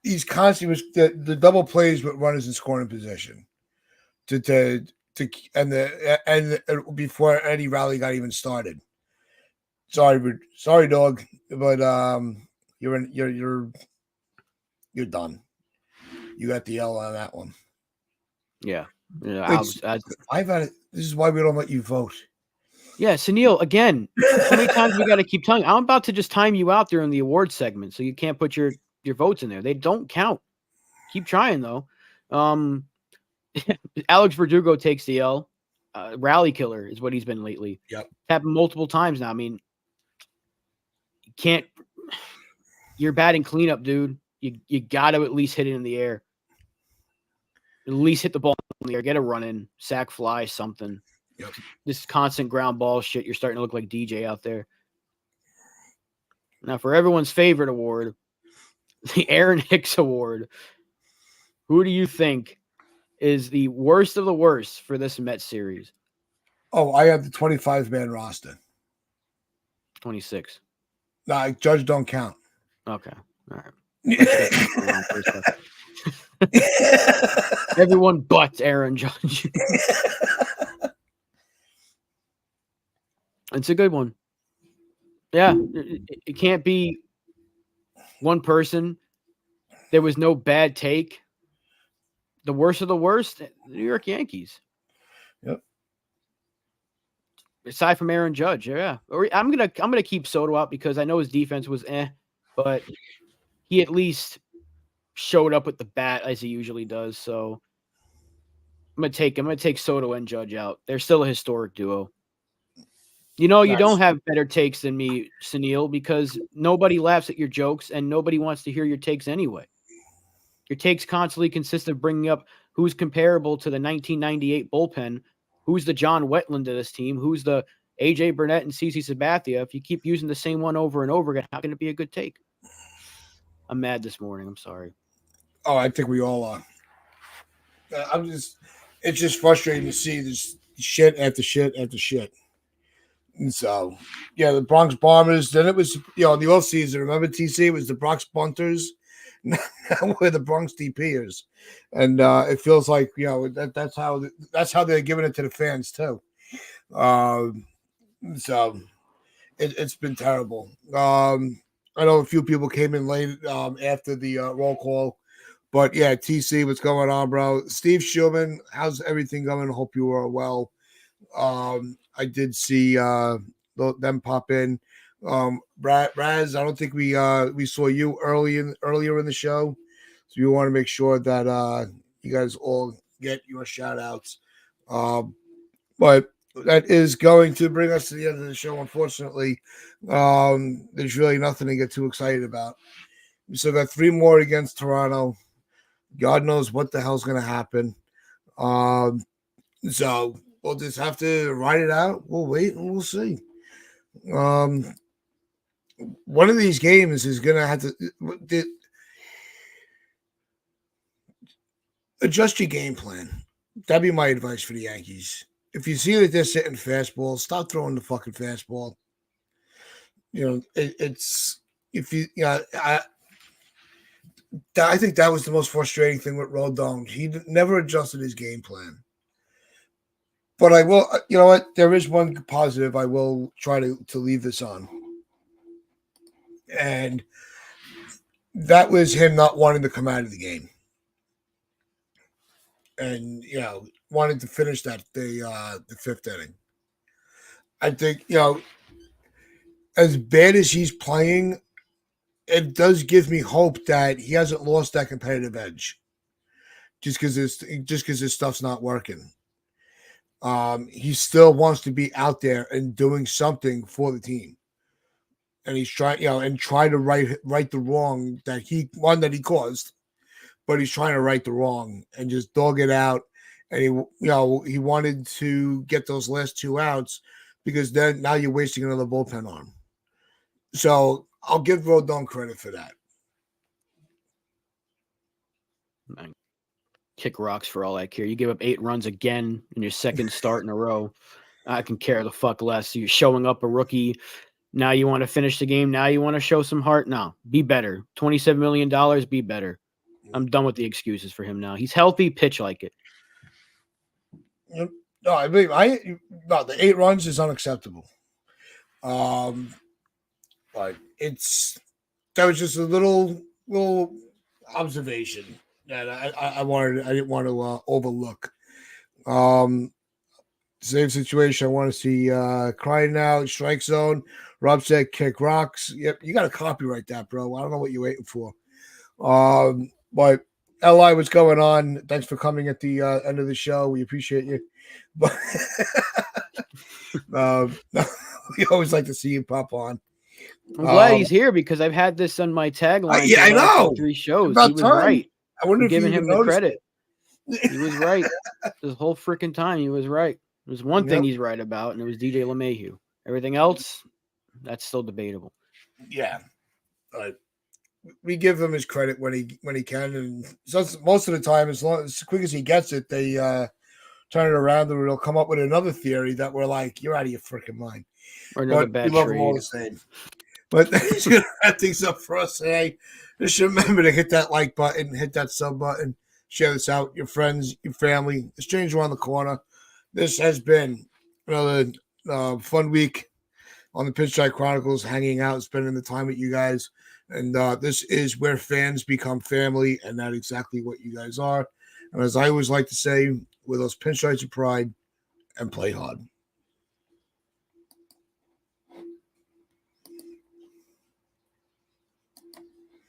He's constantly the double plays with runners in scoring position and before any rally got even started. Sorry, dog, but you're done. You got the L on that one. Yeah. I've had it. This is why we don't let you vote. Yeah, Sunil, again, how many times we got to keep telling? I'm about to just time you out during the awards segment, so you can't put your votes in there. They don't count. Keep trying, though. Alex Verdugo takes the L. Rally killer is what he's been lately. Yep. Happened multiple times now. I mean, you're batting cleanup, dude. You got to at least hit it in the air. At least hit the ball in the air. Get a run in, sack fly, something. Yep. This constant ground ball shit, you're starting to look like DJ out there. Now, for everyone's favorite award, the Aaron Hicks Award, who do you think is the worst of the worst for this Mets series? Oh, I have the 25-man roster. 26. Nah, Judge don't count. Okay. All right. Everyone but Aaron Judge. It's a good one. Yeah, it can't be one person. There was no bad take. The worst of the worst, the New York Yankees. Yep. Aside from Aaron Judge, yeah. I'm gonna keep Soto out because I know his defense was but he at least showed up with the bat as he usually does. So I'm gonna take Soto and Judge out. They're still a historic duo. You don't have better takes than me, Sunil, because nobody laughs at your jokes and nobody wants to hear your takes anyway. Your takes constantly consist of bringing up who's comparable to the 1998 bullpen, who's the John Wetland of this team, who's the A.J. Burnett and CeCe Sabathia. If you keep using the same one over and over again, how can it be a good take? I'm mad this morning. I'm sorry. Oh, I think we all are. It's just frustrating to see this shit after shit after shit. And so, yeah, the Bronx Bombers. Then it was, in the offseason, remember TC? It was the Bronx Bunters. Now we're the Bronx DPers. And it feels like, that's how they're giving it to the fans, too. So it's been terrible. I know a few people came in late after the roll call. But, yeah, TC, what's going on, bro? Steve Schulman, how's everything going? Hope you are well. I did see them pop in. Raz, I don't think we saw you earlier in the show, so we want to make sure that you guys all get your shout outs. But that is going to bring us to the end of the show. Unfortunately, there's really nothing to get too excited about. We still got 3 more against Toronto. God knows what the hell's going to happen. So we'll just have to ride it out. We'll wait and we'll see. One of these games is going to have to adjust your game plan. That'd be my advice for the Yankees. If you see that they're sitting fastball, stop throwing the fucking fastball. It's if you, I think that was the most frustrating thing with Rodon. He never adjusted his game plan. But I will, you know what? There is one positive I will try to leave this on. And that was him not wanting to come out of the game. And, wanted to finish the fifth inning. I think, as bad as he's playing, it does give me hope that he hasn't lost that competitive edge just because his stuff's not working. He still wants to be out there and doing something for the team, and he's trying, and try to right the wrong that he caused, but he's trying to right the wrong and just dog it out. And he wanted to get those last 2 outs because then now you're wasting another bullpen arm. So I'll give Rodon credit for that. Man, kick rocks for all I care. You give up 8 runs again in your second start in a row. I can care the fuck less. You're showing up a rookie. Now you want to finish the game. Now you want to show some heart. No, be better. $27 million, be better. I'm done with the excuses for him now. He's healthy, pitch like it. No, I mean, the 8 runs is unacceptable. But that was just a little observation that I didn't want to overlook. Same situation. I want to see crying out, strike zone. Rob said kick rocks. Yep, you got to copyright that, bro. I don't know what you're waiting for. But Li, what's going on? Thanks for coming at the end of the show. We appreciate you. But we always like to see you pop on. I'm glad he's here because I've had this on my tagline. Yeah, I know. 3 shows. About he was time. right. I wonder I'm if giving you him the credit. He was right. This whole freaking time, he was right. There's one thing he's right about, and it was DJ LeMahieu. Everything else, that's still debatable. Yeah. We give him his credit when he can, and so most of the time, as quick as he gets it, they turn it around and they'll come up with another theory that we're like, you're out of your freaking mind. Or another but bad we love trade. them all the same. But that's going to wrap things up for us today. Just remember to hit that like button, hit that sub button, share this out, your friends, your family. It's Change Around the Corner. This has been another fun week on the Pinstripe Chronicles, hanging out, spending the time with you guys. And this is where fans become family, and that's exactly what you guys are. And as I always like to say, with those pinstripes of pride, and play hard.